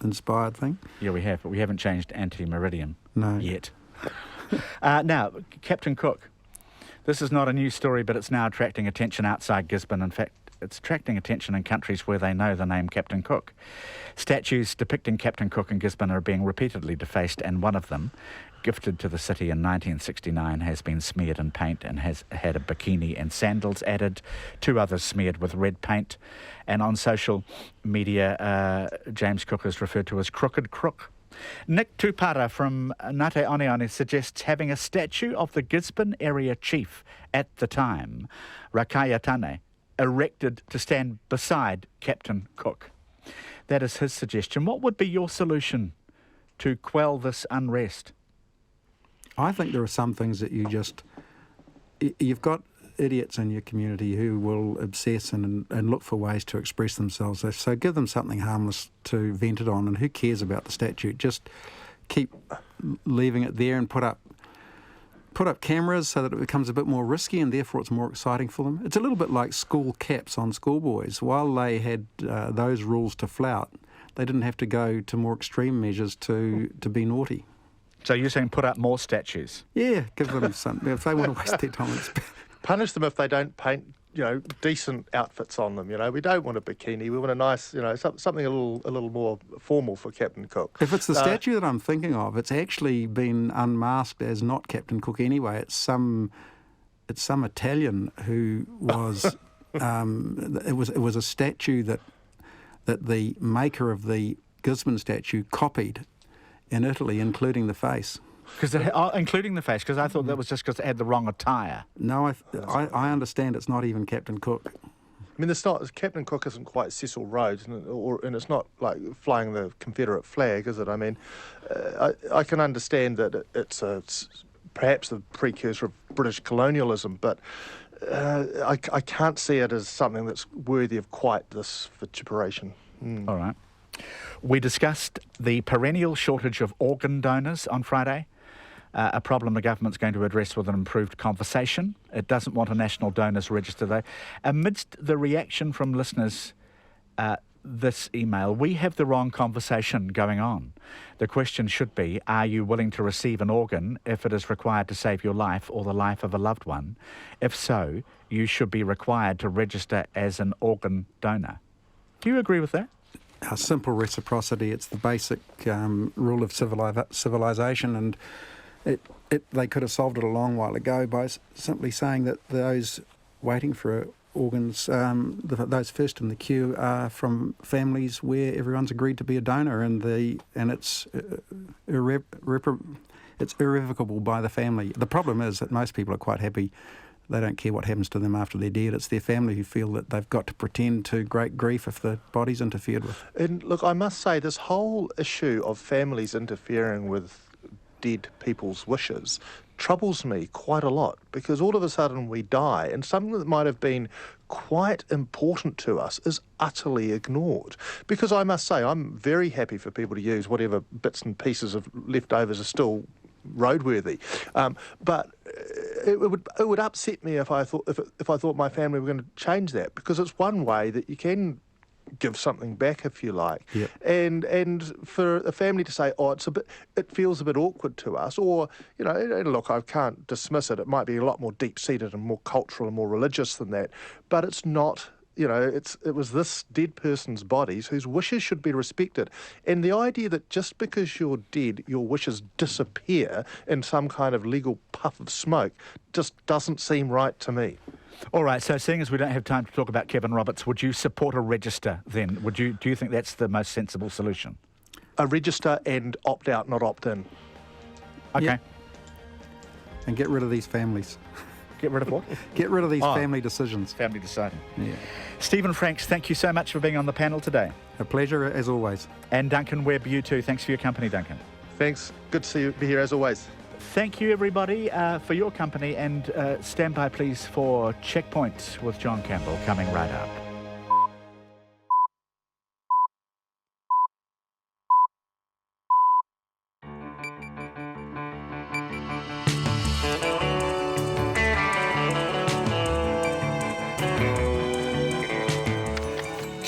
inspired thing. Yeah, we have, but we haven't changed anti-meridium yet. Now, Captain Cook. This is not a news story, but it's now attracting attention outside Gisborne. In fact, it's attracting attention in countries where they know the name Captain Cook. Statues depicting Captain Cook in Gisborne are being repeatedly defaced, and one of them, gifted to the city in 1969, has been smeared in paint and has had a bikini and sandals added, 2 others smeared with red paint. And on social media, James Cook is referred to as Crooked Crook. Nick Tupara from Ngate Oneone suggests having a statue of the Gisborne area chief at the time, Rakaya Tane, erected to stand beside Captain Cook. That is his suggestion. What would be your solution to quell this unrest? I think there are some things that you've got idiots in your community who will obsess and look for ways to express themselves. So give them something harmless to vent it on, and who cares about the statue? Just keep leaving it there and put up cameras so that it becomes a bit more risky, and therefore it's more exciting for them. It's a little bit like school caps on schoolboys. While they had those rules to flout, they didn't have to go to more extreme measures to be naughty. So you're saying put up more statues? Yeah, give them something. If they want to waste their time, punish them if they don't paint, decent outfits on them. We don't want a bikini. We want a nice, something a little more formal for Captain Cook. If it's the statue that I'm thinking of, it's actually been unmasked as not Captain Cook anyway. It's some Italian who was. It was a statue that the maker of the Gisborne statue copied in Italy, including the face. Including the face, because I thought that was just because it had the wrong attire. No, I understand it's not even Captain Cook. I mean, it's not. Captain Cook isn't quite Cecil Rhodes, and it's not like flying the Confederate flag, is it? I mean, I can understand that it's perhaps the precursor of British colonialism, but I can't see it as something that's worthy of quite this vituperation. All right. We discussed the perennial shortage of organ donors on Friday, a problem the government's going to address with an improved conversation. It doesn't want a national donors register, though. Amidst the reaction from listeners, this email, we have the wrong conversation going on. The question should be, are you willing to receive an organ if it is required to save your life or the life of a loved one? If so, you should be required to register as an organ donor. Do you agree with that? A simple reciprocity. It's the basic rule of civilization, and they could have solved it a long while ago by simply saying that those waiting for organs, those first in the queue, are from families where everyone's agreed to be a donor, and it's irrevocable by the family. The problem is that most people are quite happy. They don't care what happens to them after they're dead. It's their family who feel that they've got to pretend to great grief if the body's interfered with. And look, I must say, this whole issue of families interfering with dead people's wishes troubles me quite a lot, because all of a sudden we die and something that might have been quite important to us is utterly ignored. Because I must say, I'm very happy for people to use whatever bits and pieces of leftovers are still roadworthy, but it would upset me if I thought my family were going to change that, because it's one way that you can give something back, if you like. Yep. And for a family to say, it feels a bit awkward to us, or and look, I can't dismiss it. It might be a lot more deep-seated and more cultural and more religious than that, but it's not. It was this dead person's bodies whose wishes should be respected. And the idea that just because you're dead, your wishes disappear in some kind of legal puff of smoke just doesn't seem right to me. All right, so seeing as we don't have time to talk about Kevin Roberts, would you support a register then? Do you think that's the most sensible solution? A register and opt out, not opt in. Okay. Yep. And get rid of these families. Get rid of what? Get rid of these family decisions. Family deciding. Yeah. Stephen Franks, thank you so much for being on the panel today. A pleasure, as always. And Duncan Webb, you too. Thanks for your company, Duncan. Thanks. Good to be here, as always. Thank you, everybody, for your company. And stand by, please, for Checkpoint with John Campbell coming right up.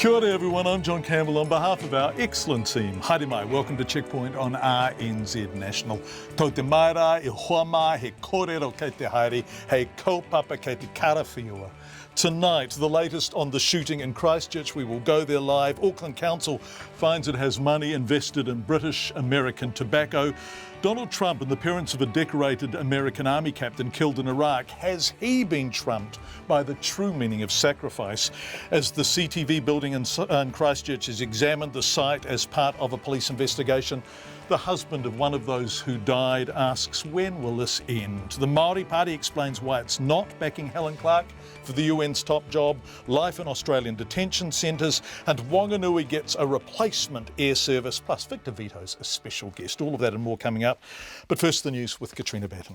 Kia ora everyone, I'm John Campbell on behalf of our excellent team. Haere mai, welcome to Checkpoint on RNZ National. Tau te maira, e hoa mai, he kōrero kei te haere, he kaupapa kei te karawhiua. Tonight, the latest on the shooting in Christchurch. We will go there live. Auckland Council finds it has money invested in British American tobacco. Donald Trump and the parents of a decorated American Army captain killed in Iraq. Has he been trumped by the true meaning of sacrifice? As the CTV building in Christchurch is examined, the site as part of a police investigation, the husband of one of those who died asks, when will this end? The Māori Party explains why it's not backing Helen Clark for the UN's top job, life in Australian detention centres, and Wanganui gets a replacement air service, plus Victor Vito's a special guest. All of that and more coming up. But first, the news with Katrina Batten.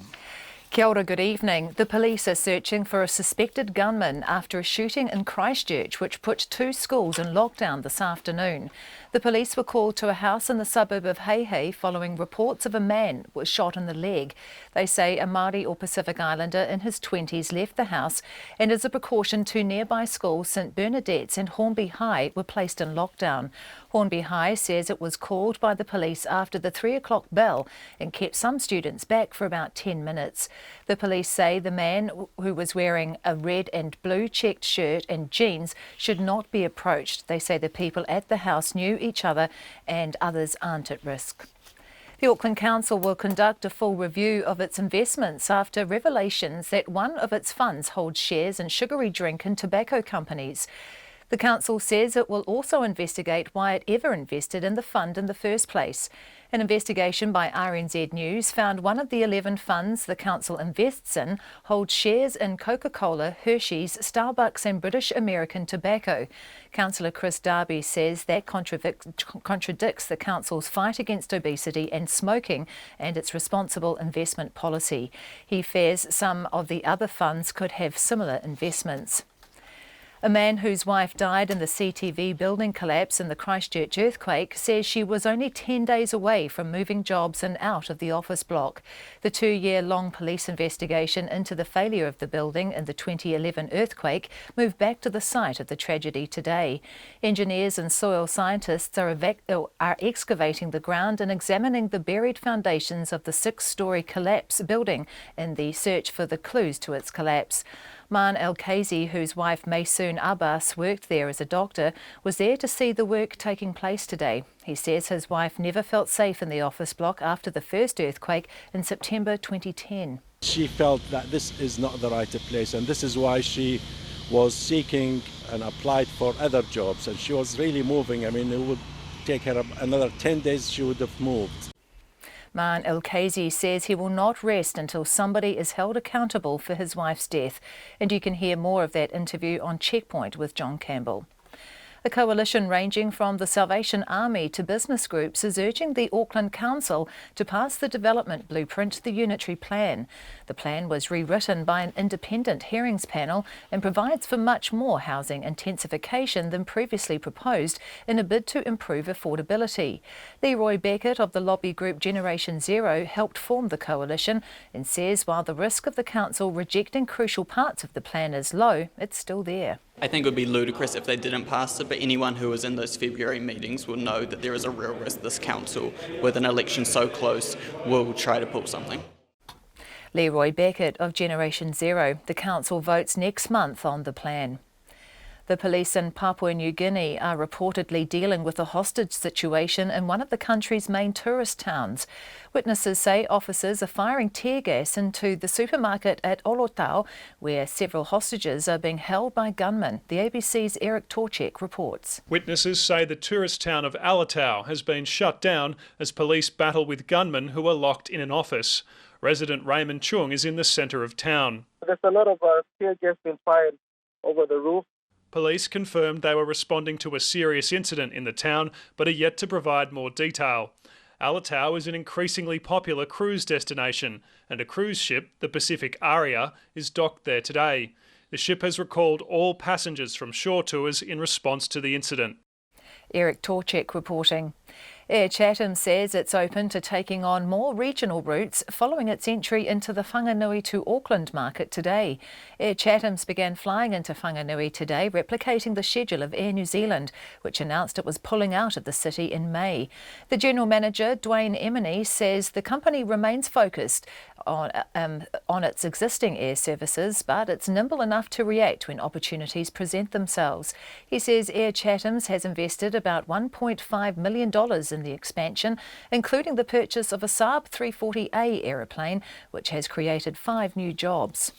Kia ora, good evening. The police are searching for a suspected gunman after a shooting in Christchurch which put 2 schools in lockdown this afternoon. The police were called to a house in the suburb of Heihei following reports of a man was shot in the leg. They say a Māori or Pacific Islander in his 20s left the house, and as a precaution, 2 nearby schools, St Bernadette's and Hornby High, were placed in lockdown. Hornby High says it was called by the police after the 3 o'clock bell and kept some students back for about 10 minutes. The police say the man, who was wearing a red and blue checked shirt and jeans, should not be approached. They say the people at the house knew each other and others aren't at risk. The Auckland Council will conduct a full review of its investments after revelations that one of its funds holds shares in sugary drink and tobacco companies. The council says it will also investigate why it ever invested in the fund in the first place. An investigation by RNZ News found one of the 11 funds the council invests in holds shares in Coca-Cola, Hershey's, Starbucks and British American Tobacco. Councillor Chris Darby says that contradicts the council's fight against obesity and smoking and its responsible investment policy. He fears some of the other funds could have similar investments. A man whose wife died in the CTV building collapse in the Christchurch earthquake says she was only 10 days away from moving jobs and out of the office block. The 2-year-long police investigation into the failure of the building in the 2011 earthquake moved back to the site of the tragedy today. Engineers and soil scientists are excavating the ground and examining the buried foundations of the 6-storey collapse building in the search for the clues to its collapse. Man El-Kazi, whose wife Maysoon Abbas worked there as a doctor, was there to see the work taking place today. He says his wife never felt safe in the office block after the first earthquake in September 2010. She felt that this is not the right place, and this is why she was seeking and applied for other jobs, and she was really moving. I mean, it would take her another 10 days, she would have moved. Man El-Kazi says he will not rest until somebody is held accountable for his wife's death. And you can hear more of that interview on Checkpoint with John Campbell. A coalition ranging from the Salvation Army to business groups is urging the Auckland Council to pass the development blueprint, the Unitary Plan. The plan was rewritten by an independent hearings panel and provides for much more housing intensification than previously proposed in a bid to improve affordability. Leroy Beckett of the lobby group Generation Zero helped form the coalition and says while the risk of the council rejecting crucial parts of the plan is low, it's still there. I think it would be ludicrous if they didn't pass it, but anyone who was in those February meetings will know that there is a real risk this council, with an election so close, will try to pull something. Leroy Beckett of Generation Zero. The council votes next month on the plan. The police in Papua New Guinea are reportedly dealing with a hostage situation in one of the country's main tourist towns. Witnesses say officers are firing tear gas into the supermarket at Olotau, where several hostages are being held by gunmen. The ABC's Eric Torchek reports. Witnesses say the tourist town of Alatau has been shut down as police battle with gunmen who are locked in an office. Resident Raymond Chung is in the centre of town. There's a lot of tear gas being fired over the roof. Police confirmed they were responding to a serious incident in the town, but are yet to provide more detail. Alatau is an increasingly popular cruise destination, and a cruise ship, the Pacific Aria, is docked there today. The ship has recalled all passengers from shore tours in response to the incident. Eric Torchek reporting. Air Chatham says it's open to taking on more regional routes following its entry into the Whanganui to Auckland market today. Air Chatham's began flying into Whanganui today, replicating the schedule of Air New Zealand, which announced it was pulling out of the city in May. The General Manager, Dwayne Emeny, says the company remains focused on its existing air services, but it's nimble enough to react when opportunities present themselves. He says Air Chatham's has invested about $1.5 million in the expansion, including the purchase of a Saab 340A aeroplane, which has created 5 new jobs.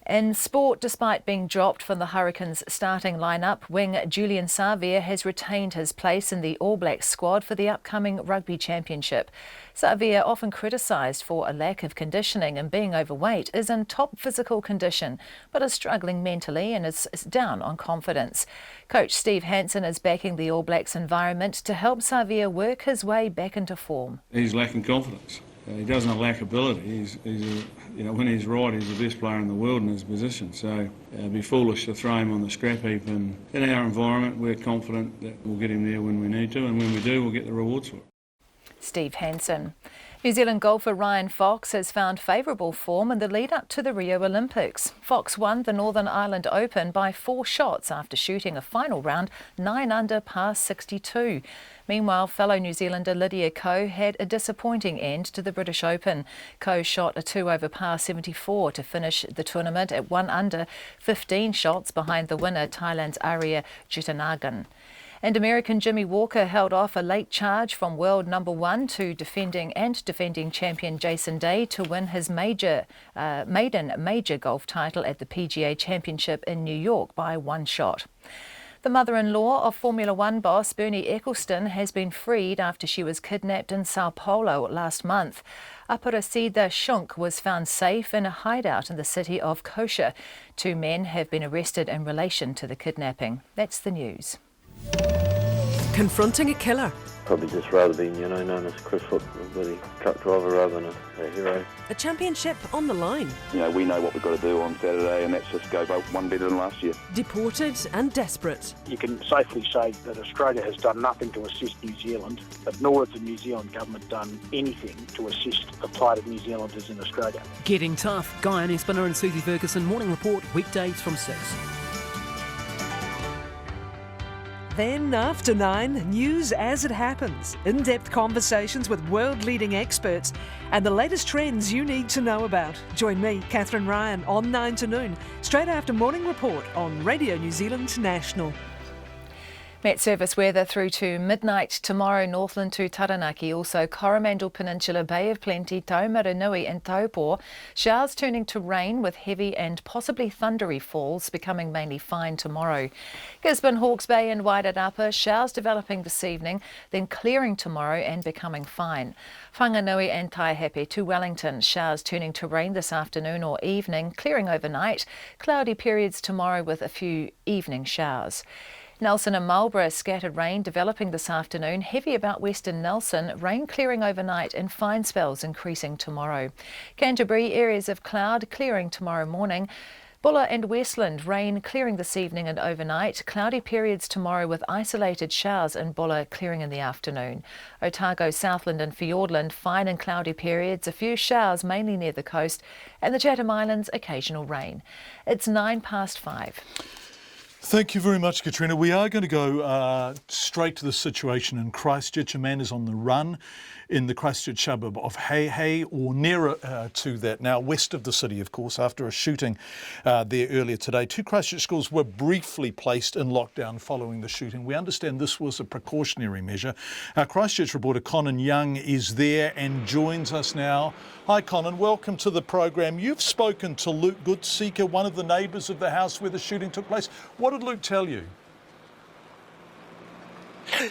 In sport, despite being dropped from the Hurricanes' starting lineup, wing Julian Savea has retained his place in the All Blacks squad for the upcoming Rugby Championship. Savea, often criticised for a lack of conditioning and being overweight, is in top physical condition but is struggling mentally and is down on confidence. Coach Steve Hansen is backing the All Blacks environment to help Savea work his way back into form. He's lacking confidence. He doesn't lack ability. When he's right, he's the best player in the world in his position. So it'd be foolish to throw him on the scrap heap. And in our environment, we're confident that we'll get him there when we need to, and when we do, we'll get the rewards for it. Steve Hansen. New Zealand golfer Ryan Fox has found favourable form in the lead-up to the Rio Olympics. Fox won the Northern Ireland Open by 4 shots after shooting a final round 9 under par 62. Meanwhile, fellow New Zealander Lydia Ko had a disappointing end to the British Open. Ko shot a 2 over par 74 to finish the tournament at 1 under, 15 shots behind the winner, Thailand's Arya Jutanagan. And American Jimmy Walker held off a late charge from world number 1 to defending champion Jason Day to win his maiden major golf title at the PGA Championship in New York by 1 shot. The mother-in-law of Formula One boss Bernie Ecclestone has been freed after she was kidnapped in Sao Paulo last month. Aparecida Shunk was found safe in a hideout in the city of Coxa. 2 men have been arrested in relation to the kidnapping. That's the news. Confronting a killer. Probably just rather being, known as Chris Foot, the truck driver, rather than a hero. A championship on the line. We know what we've got to do on Saturday, and that's just go vote 1 better than last year. Deported and desperate. You can safely say that Australia has done nothing to assist New Zealand, but nor has the New Zealand government done anything to assist the plight of New Zealanders in Australia. Getting tough. Guy Espiner and Susie Ferguson. Morning Report, weekdays from 6. Then, after 9, news as it happens. In-depth conversations with world-leading experts and the latest trends you need to know about. Join me, Catherine Ryan, on 9 to noon, straight after Morning Report on Radio New Zealand National. Met Service weather through to midnight tomorrow, Northland to Taranaki, also Coromandel Peninsula, Bay of Plenty, Taumarunui and Taupo. Showers turning to rain with heavy and possibly thundery falls, becoming mainly fine tomorrow. Gisborne, Hawke's Bay and Wairarapa, showers developing this evening, then clearing tomorrow and becoming fine. Whanganui and Taihape to Wellington, showers turning to rain this afternoon or evening, clearing overnight. Cloudy periods tomorrow with a few evening showers. Nelson and Marlborough, scattered rain developing this afternoon, heavy about western Nelson, rain clearing overnight and fine spells increasing tomorrow. Canterbury, areas of cloud clearing tomorrow morning. Buller and Westland, rain clearing this evening and overnight. Cloudy periods tomorrow with isolated showers in Buller, clearing in the afternoon. Otago, Southland and Fiordland, fine and cloudy periods, a few showers mainly near the coast, and the Chatham Islands, occasional rain. It's 5:09. Thank you very much, Katrina. We are going to go straight to the situation in Christchurch. A man is on the run in the Christchurch suburb of Hei or nearer to that, now west of the city, of course, after a shooting there earlier today. 2 Christchurch schools were briefly placed in lockdown following the shooting. We understand this was a precautionary measure. Our Christchurch reporter Conan Young is there and joins us now. Hi Conan, welcome to the program. You've spoken to Luke Goodseeker, one of the neighbours of the house where the shooting took place. What did Luke tell you?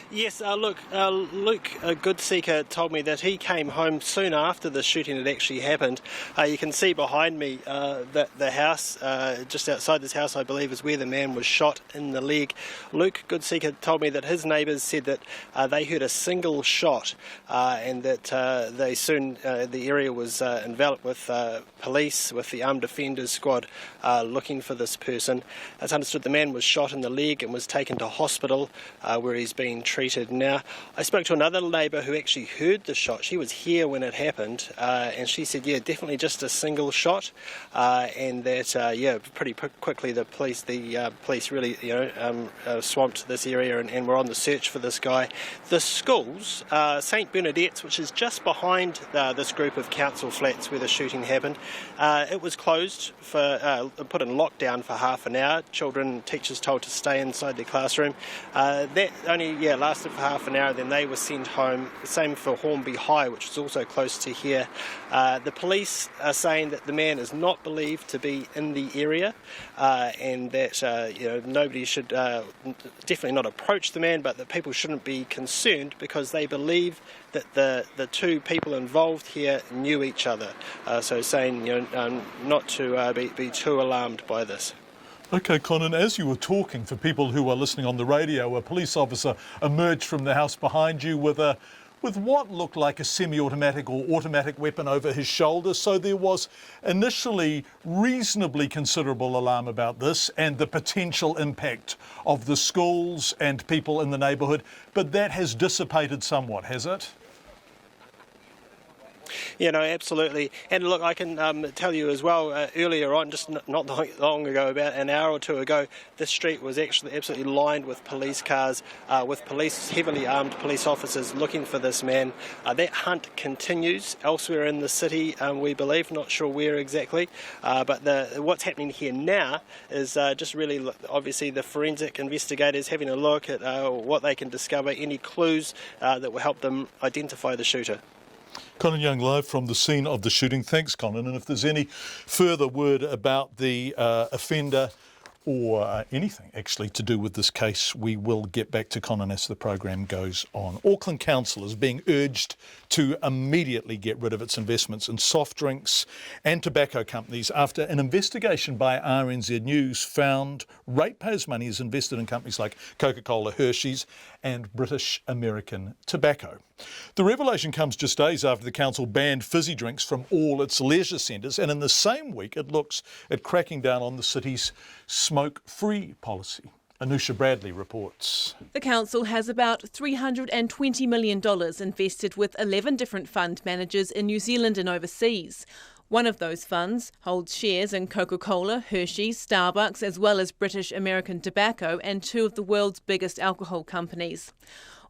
Yes, Luke Goodseeker told me that he came home soon after the shooting had actually happened. You can see behind me that the house, just outside this house, I believe, is where the man was shot in the leg. Luke Goodseeker told me that his neighbours said that they heard a single shot and that they soon, the area was enveloped with police, with the armed defenders squad looking for this person. It's understood the man was shot in the leg and was taken to hospital where he's been being treated. Now, I spoke to another neighbour who actually heard the shot. She was here when it happened, and she said, yeah, definitely just a single shot, and that, pretty quickly the police really, swamped this area and were on the search for this guy. The schools, St Bernadette's, which is just behind this group of council flats where the shooting happened, it was closed put in lockdown for half an hour. Children, teachers told to stay inside their classroom. That only lasted for half an hour, then they were sent home. Same for Hornby High, which is also close to here. The police are saying that the man is not believed to be in the area, and that nobody should definitely not approach the man, but that people shouldn't be concerned because they believe that the two people involved here knew each other. So saying not to be too alarmed by this. OK, Conan, as you were talking, for people who are listening on the radio, a police officer emerged from the house behind you with what looked like a semi-automatic or automatic weapon over his shoulder. So there was initially reasonably considerable alarm about this and the potential impact of the schools and people in the neighbourhood. But that has dissipated somewhat, has it? Yeah, no, absolutely. And look, I can tell you as well, earlier on, just not long ago, about an hour or two ago, this street was actually absolutely lined with police cars, with heavily armed police officers looking for this man. That hunt continues elsewhere in the city, we believe, not sure where exactly. But what's happening here now is just really, obviously, the forensic investigators having a look at what they can discover, any clues that will help them identify the shooter. Conan Young live from the scene of the shooting. Thanks, Conan. And if there's any further word about the offender or anything actually to do with this case, we will get back to Conan as the program goes on. Auckland Council is being urged to immediately get rid of its investments in soft drinks and tobacco companies after an investigation by RNZ News found ratepayers' money is invested in companies like Coca-Cola, Hershey's and British American Tobacco. The revelation comes just days after the council banned fizzy drinks from all its leisure centres, and in the same week it looks at cracking down on the city's smoke-free policy. Anusha Bradley reports. The council has about $320 million invested with 11 different fund managers in New Zealand and overseas. One of those funds holds shares in Coca-Cola, Hershey's, Starbucks, as well as British American Tobacco and two of the world's biggest alcohol companies.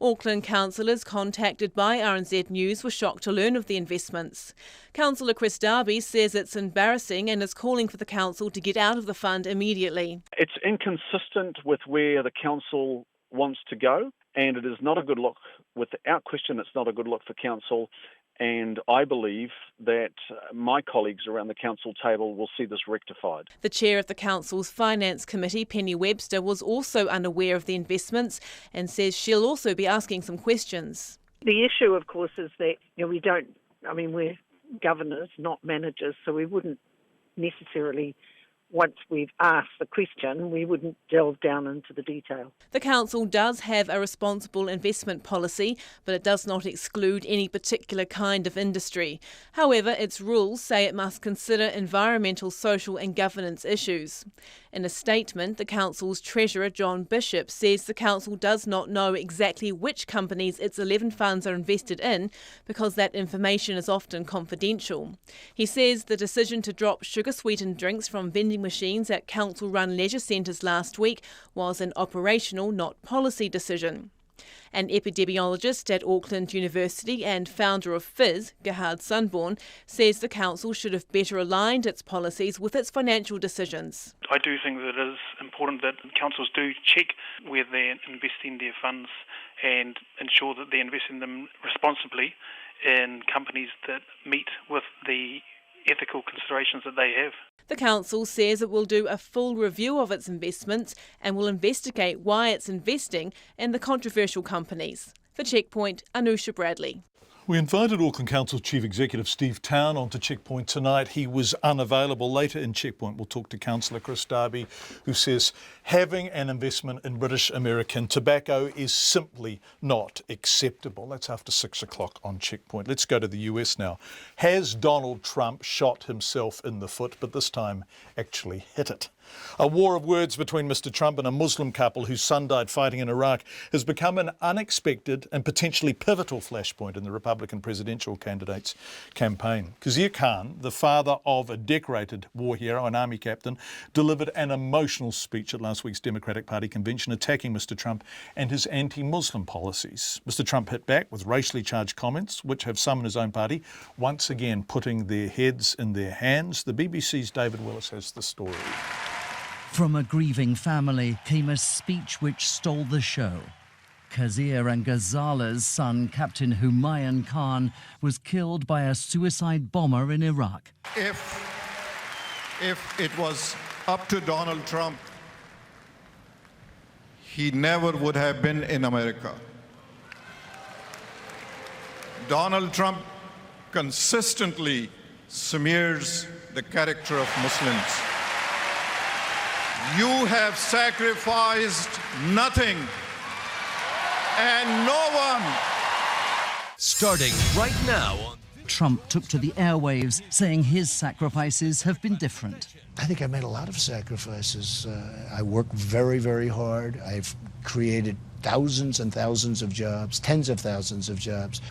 Auckland councillors contacted by RNZ News were shocked to learn of the investments. Councillor Chris Darby says it's embarrassing and is calling for the council to get out of the fund immediately. It's inconsistent with where the council wants to go, and it is not a good look. Without question, it's not a good look for council. And I believe that my colleagues around the council table will see this rectified. The chair of the council's finance committee, Penny Webster, was also unaware of the investments and says she'll also be asking some questions. The issue, of course, is that we're governors, not managers, so we wouldn't necessarily, once we've asked the question, we wouldn't delve down into the detail. The council does have a responsible investment policy, but it does not exclude any particular kind of industry. However, its rules say it must consider environmental, social and governance issues. In a statement, the council's treasurer, John Bishop, says the council does not know exactly which companies its 11 funds are invested in because that information is often confidential. He says the decision to drop sugar-sweetened drinks from vending machines at council-run leisure centres last week was an operational, not policy decision. An epidemiologist at Auckland University and founder of Fizz, Gerhard Sunborn, says the council should have better aligned its policies with its financial decisions. I do think that it is important that councils do check where they're investing their funds and ensure that they're investing them responsibly in companies that meet with the ethical considerations that they have. The council says it will do a full review of its investments and will investigate why it's investing in the controversial companies. For Checkpoint, Anusha Bradley. We invited Auckland Council Chief Executive Steve Town onto Checkpoint tonight. He was unavailable. Later in Checkpoint, we'll talk to Councillor Chris Darby, who says having an investment in British American tobacco is simply not acceptable. That's after 6 o'clock on Checkpoint. Let's go to the US now. Has Donald Trump shot himself in the foot, but this time actually hit it? A war of words between Mr. Trump and a Muslim couple whose son died fighting in Iraq has become an unexpected and potentially pivotal flashpoint in the Republican presidential candidate's campaign. Kazir Khan, the father of a decorated war hero, an army captain, delivered an emotional speech at last week's Democratic Party convention attacking Mr. Trump and his anti-Muslim policies. Mr. Trump hit back with racially charged comments, which have some in his own party once again putting their heads in their hands. The BBC's David Willis has the story. From a grieving family came a speech which stole the show. Kazir and Ghazala's son, Captain Humayun Khan, was killed by a suicide bomber in Iraq. If it was up to Donald Trump, he never would have been in America. Donald Trump consistently smears the character of Muslims. You have sacrificed nothing and no one. Starting right now. Trump took to the airwaves, saying his sacrifices have been different. I think I made a lot of sacrifices. I work very, very hard. I've created thousands and thousands of jobs, tens of thousands of jobs.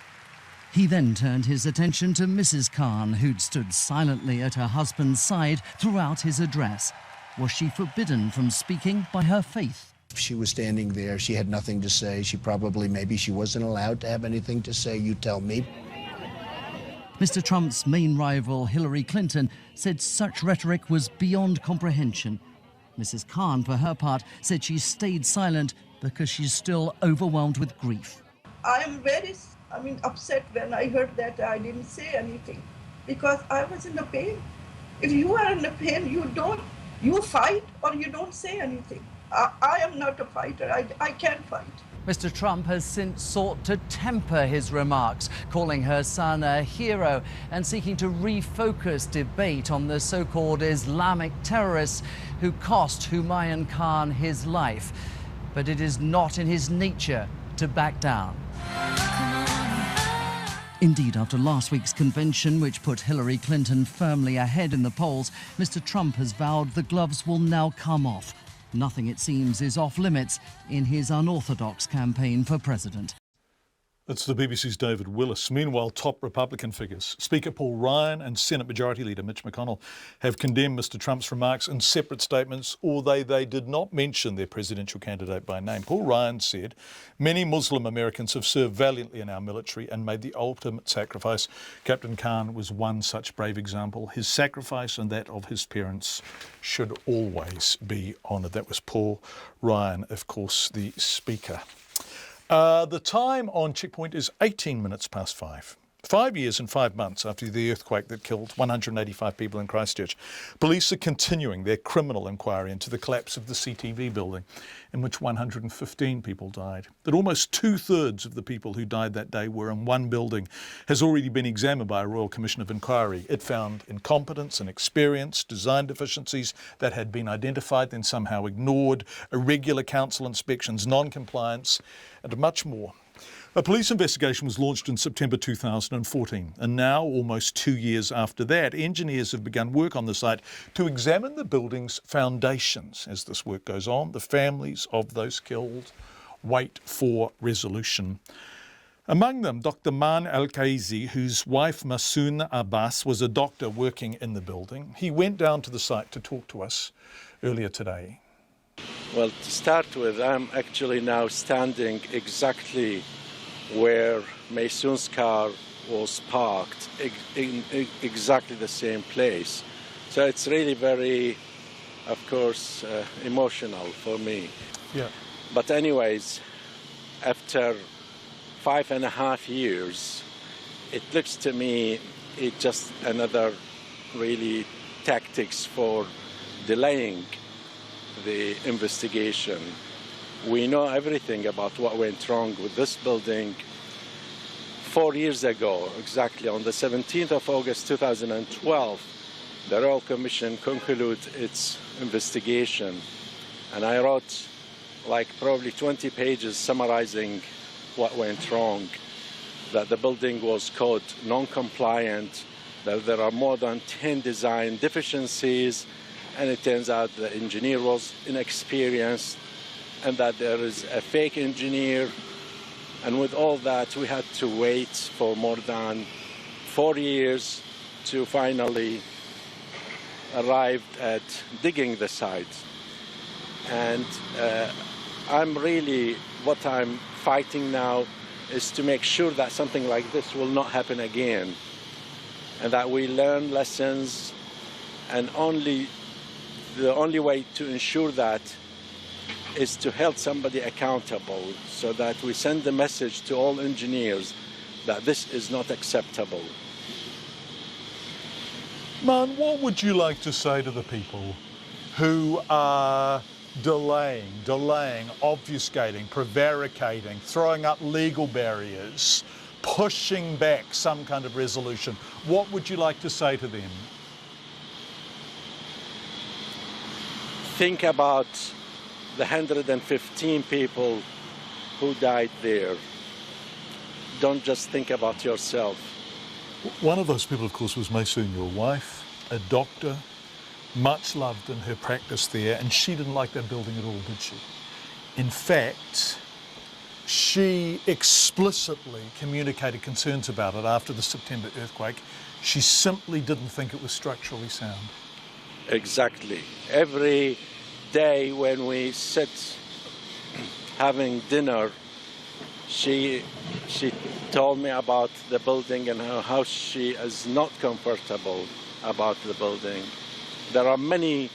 He then turned his attention to Mrs. Khan, who'd stood silently at her husband's side throughout his address. Was she forbidden from speaking by her faith? She was standing there. She had nothing to say. Maybe she wasn't allowed to have anything to say. You tell me. Mr. Trump's main rival, Hillary Clinton, said such rhetoric was beyond comprehension. Mrs. Khan, for her part, said she stayed silent because she's still overwhelmed with grief. I am very, upset when I heard that. I didn't say anything because I was in the pain. If you are in the pain, you fight or you don't say anything. I am not a fighter. I can't fight. Mr. Trump has since sought to temper his remarks, calling her son a hero and seeking to refocus debate on the so-called Islamic terrorists who cost Humayun Khan his life. But it is not in his nature to back down. Indeed, after last week's convention, which put Hillary Clinton firmly ahead in the polls, Mr. Trump has vowed the gloves will now come off. Nothing, it seems, is off limits in his unorthodox campaign for president. It's the BBC's David Willis. Meanwhile, top Republican figures, Speaker Paul Ryan and Senate Majority Leader Mitch McConnell, have condemned Mr. Trump's remarks in separate statements, although they did not mention their presidential candidate by name. Paul Ryan said, "Many Muslim Americans have served valiantly in our military and made the ultimate sacrifice. Captain Khan was one such brave example. His sacrifice and that of his parents should always be honoured." That was Paul Ryan, of course, the Speaker. The time on Checkpoint is 18 minutes past 5. 5 years and 5 months after the earthquake that killed 185 people in Christchurch, police are continuing their criminal inquiry into the collapse of the CTV building, in which 115 people died. That almost 2/3 of the people who died that day were in one building has already been examined by a Royal Commission of Inquiry. It found incompetence and experience, design deficiencies that had been identified then somehow ignored, irregular council inspections, non-compliance, and much more. A police investigation was launched in September 2014, and now, almost 2 years after that, engineers have begun work on the site to examine the building's foundations. As this work goes on, the families of those killed wait for resolution. Among them, Dr. Man Al-Kaizi, whose wife Masoon Abbas was a doctor working in the building. He went down to the site to talk to us earlier today. Well, to start with, I'm actually now standing exactly where Masoon's car was parked, in exactly the same place. So it's really very, of course, emotional for me. Yeah. But anyways, after 5.5 years, it looks to me it's just another really tactics for delaying the investigation. We know everything about what went wrong with this building 4 years ago, exactly on the 17th of August 2012, the Royal Commission concluded its investigation, and I wrote like probably 20 pages summarizing what went wrong, that the building was code non-compliant, that there are more than 10 design deficiencies, and it turns out the engineer was inexperienced, and that there is a fake engineer. And with all that, we had to wait for more than 4 years to finally arrive at digging the site. And what I'm fighting now is to make sure that something like this will not happen again, and that we learn lessons, and the only way to ensure that is to hold somebody accountable, so that we send the message to all engineers that this is not acceptable. Man, what would you like to say to the people who are delaying, obfuscating, prevaricating, throwing up legal barriers, pushing back some kind of resolution? What would you like to say to them? Think about the 115 people who died there. Don't just think about yourself. One of those people, of course, was Maysoon, your wife, a doctor, much loved in her practice there, and she didn't like that building at all, did she? In fact, she explicitly communicated concerns about it after the September earthquake. She simply didn't think it was structurally sound. Exactly. Every day when we sit having dinner, she told me about the building and how she is not comfortable about the building. There are many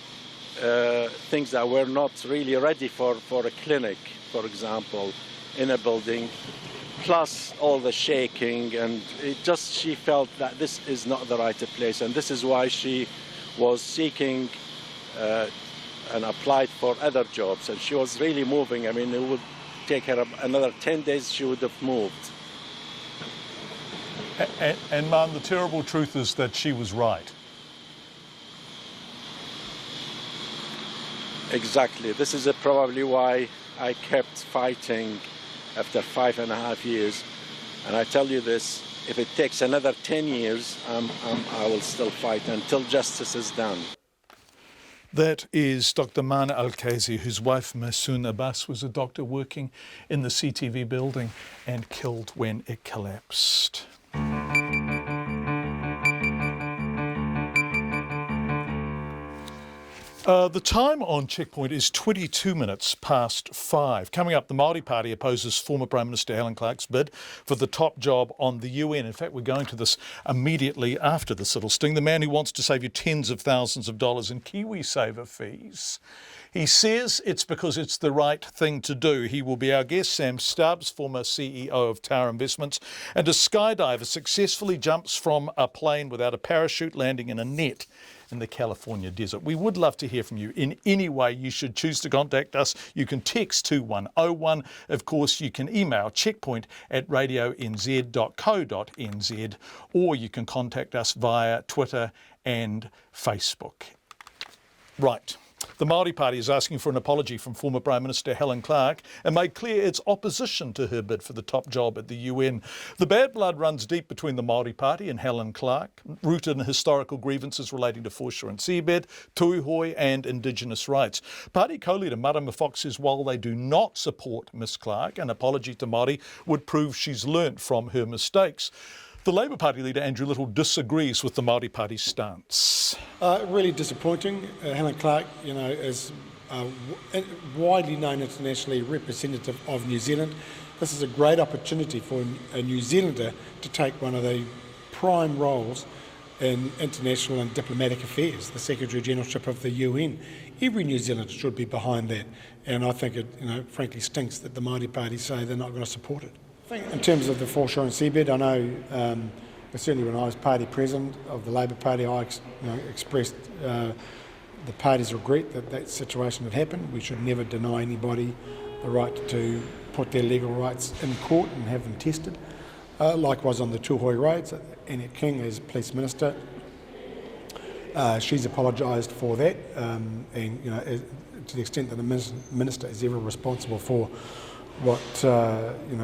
things that we're not really ready for a clinic, for example, in a building, plus all the shaking, and she felt that this is not the right place, and this is why she was seeking and applied for other jobs, and she was really moving. I mean, it would take her another 10 days, she would have moved. And Man, the terrible truth is that she was right. Exactly. This is probably why I kept fighting after 5.5 years. And I tell you this, if it takes another 10 years, I will still fight until justice is done. That is Dr. Mana Al-Kazi, whose wife Maysoon Abbas was a doctor working in the CTV building and killed when it collapsed. The time on Checkpoint is 22 minutes past 5. Coming up, the Māori Party opposes former Prime Minister Helen Clark's bid for the top job on the UN. In fact, we're going to this immediately after this little sting. The man who wants to save you tens of thousands of dollars in KiwiSaver fees. He says it's because it's the right thing to do. He will be our guest. Sam Stubbs, former CEO of Tower Investments, and a skydiver successfully jumps from a plane without a parachute, landing in a net in the California desert. We would love to hear from you in any way. You should choose to contact us. You can text 2101. Of course, you can email checkpoint@radionz.co.nz, or you can contact us via Twitter and Facebook. Right. The Māori Party is asking for an apology from former Prime Minister Helen Clark and made clear its opposition to her bid for the top job at the UN. The bad blood runs deep between the Māori Party and Helen Clark, rooted in historical grievances relating to foreshore and seabed, tuihoi and Indigenous rights. Party co-leader Marama Fox says while they do not support Miss Clark, an apology to Māori would prove she's learnt from her mistakes. The Labour Party leader Andrew Little disagrees with the Māori Party's stance. Really disappointing. Helen Clark, is widely known internationally, representative of New Zealand. This is a great opportunity for a New Zealander to take one of the prime roles in international and diplomatic affairs, the Secretary Generalship of the UN. Every New Zealander should be behind that, and I think it, frankly stinks that the Māori Party say they're not going to support it. In terms of the foreshore and seabed, I know certainly when I was party president of the Labour Party, I expressed the party's regret that that situation had happened. We should never deny anybody the right to put their legal rights in court and have them tested. Likewise on the Tūhoe raids, Annette King as Police Minister, she's apologised for that, and to the extent that the Minister is ever responsible for what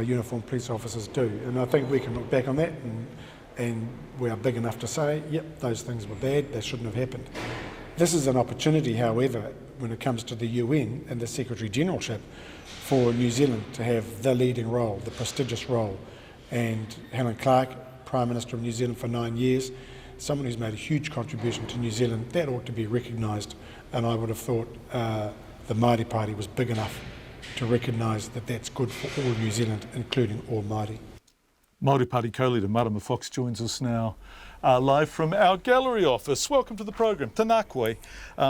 uniformed police officers do. And I think we can look back on that and we are big enough to say, yep, those things were bad, they shouldn't have happened. This is an opportunity, however, when it comes to the UN and the Secretary-Generalship, for New Zealand to have the leading role, the prestigious role. And Helen Clark, Prime Minister of New Zealand for 9 years, someone who's made a huge contribution to New Zealand, that ought to be recognised. And I would have thought the Māori Party was big enough to recognise that that's good for all New Zealand, including all Māori. Māori Party co-leader Marama Fox joins us now live from our gallery office. Welcome to the program. Tēnā koe.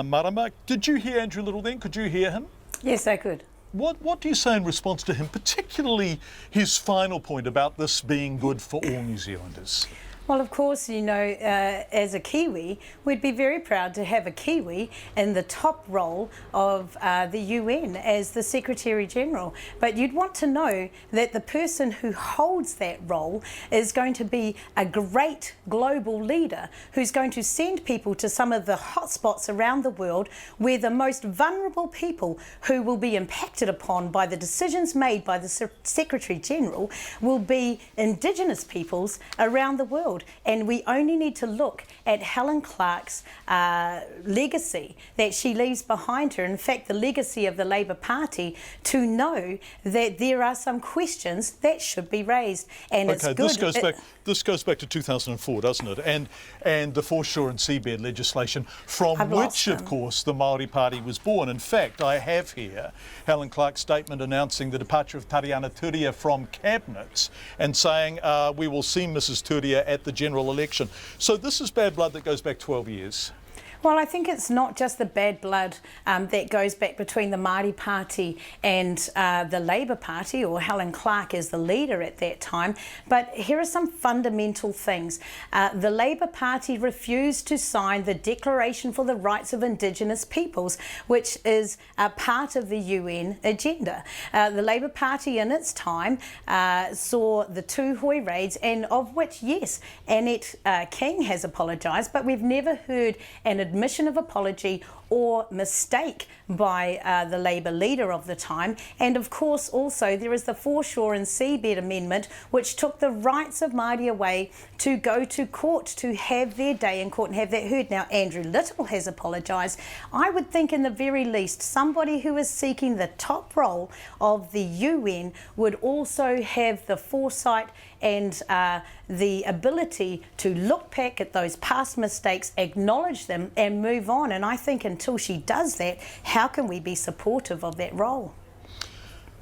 Marama, did you hear Andrew Little then? Could you hear him? Yes, I could. What do you say in response to him, particularly his final point about this being good for all New Zealanders? Well, of course, as a Kiwi, we'd be very proud to have a Kiwi in the top role of the UN as the Secretary-General. But you'd want to know that the person who holds that role is going to be a great global leader who's going to send people to some of the hotspots around the world where the most vulnerable people who will be impacted upon by the decisions made by the Secretary-General will be Indigenous peoples around the world. And we only need to look at Helen Clark's legacy that she leaves behind her, in fact the legacy of the Labour Party, to know that there are some questions that should be raised. And okay, it's good. This goes back to 2004, doesn't it? And the foreshore and seabed legislation, from which, of course, the Māori Party was born. In fact, I have here Helen Clark's statement announcing the departure of Tariana Turia from Cabinet and saying we will see Mrs Turia at the general election. So this is bad blood that goes back 12 years. Well, I think it's not just the bad blood that goes back between the Māori Party and the Labour Party, or Helen Clark as the leader at that time, but here are some fundamental things. The Labour Party refused to sign the Declaration for the Rights of Indigenous Peoples, which is a part of the UN agenda. The Labour Party in its time saw the Tūhoe raids, and of which, yes, Annette King has apologised, but we've never heard an admission of apology or mistake by the Labour leader of the time. And of course also there is the Foreshore and Seabed Amendment, which took the rights of Māori away to go to court, to have their day in court and have that heard. Now Andrew Little has apologised. I would think in the very least somebody who is seeking the top role of the UN would also have the foresight and the ability to look back at those past mistakes, acknowledge them and move on. And I think until she does that, how can we be supportive of that role?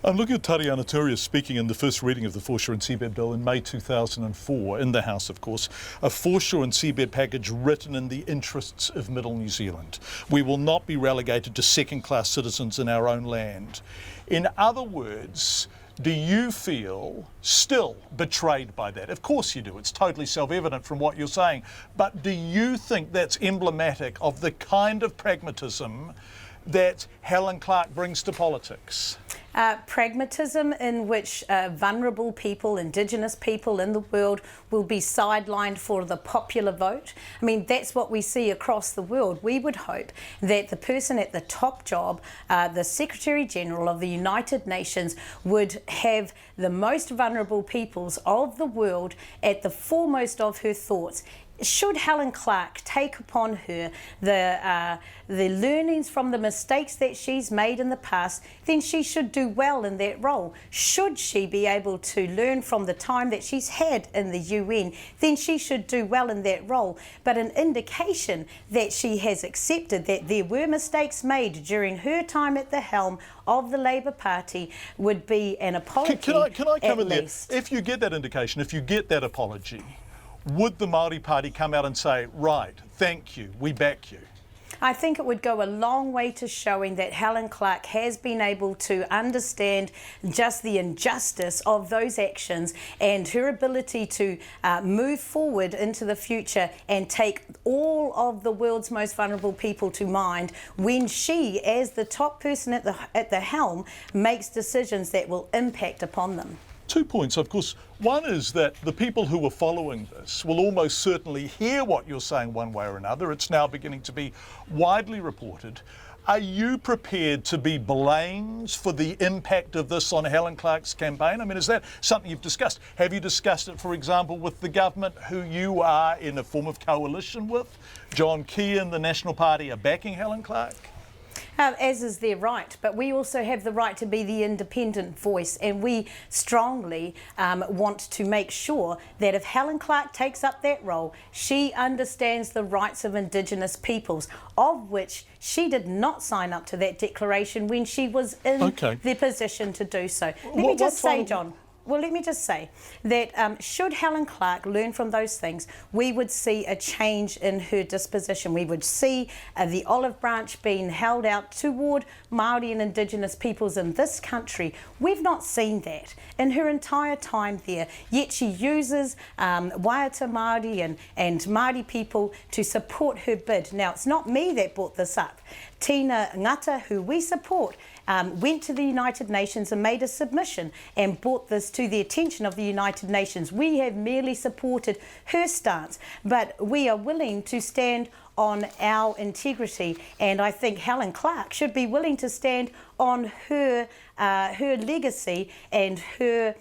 I'm looking at Tariana Turia speaking in the first reading of the Foreshore and Seabed Bill in May 2004, in the House of course, a Foreshore and Seabed package written in the interests of Middle New Zealand. We will not be relegated to second-class citizens in our own land. In other words, do you feel still betrayed by that? Of course you do. It's totally self-evident from what you're saying. But do you think that's emblematic of the kind of pragmatism that Helen Clark brings to politics? Pragmatism in which vulnerable people, Indigenous people in the world will be sidelined for the popular vote. I mean, that's what we see across the world. We would hope that the person at the top job, the Secretary-General of the United Nations, would have the most vulnerable peoples of the world at the foremost of her thoughts. Should Helen Clark take upon her the learnings from the mistakes that she's made in the past, then she should do well in that role. Should she be able to learn from the time that she's had in the UN, then she should do well in that role. But an indication that she has accepted that there were mistakes made during her time at the helm of the Labour Party would be an apology. Can I come in there? Least. If you get that indication, if you get that apology, would the Māori Party come out and say, right, thank you, we back you? I think it would go a long way to showing that Helen Clark has been able to understand just the injustice of those actions and her ability to move forward into the future and take all of the world's most vulnerable people to mind when she, as the top person at the helm, makes decisions that will impact upon them. 2 points, of course. One is that the people who are following this will almost certainly hear what you're saying one way or another. It's now beginning to be widely reported. Are you prepared to be blamed for the impact of this on Helen Clark's campaign? I mean, is that something you've discussed? Have you discussed it, for example, with the government who you are in a form of coalition with? John Campbell and the National Party are backing Helen Clark? As is their right, but we also have the right to be the independent voice, and we strongly want to make sure that if Helen Clark takes up that role, she understands the rights of Indigenous peoples, of which she did not sign up to that declaration when she was in the position to do so. Let me just say, John. Well, let me just say that should Helen Clark learn from those things, we would see a change in her disposition. We would see the olive branch being held out toward Māori and Indigenous peoples in this country. We've not seen that in her entire time there, yet she uses Waiata Māori and Māori people to support her bid. Now, it's not me that brought this up. Tina Ngata, who we support, went to the United Nations and made a submission and brought this to the attention of the United Nations. We have merely supported her stance, but we are willing to stand on our integrity, and I think Helen Clark should be willing to stand on her legacy and her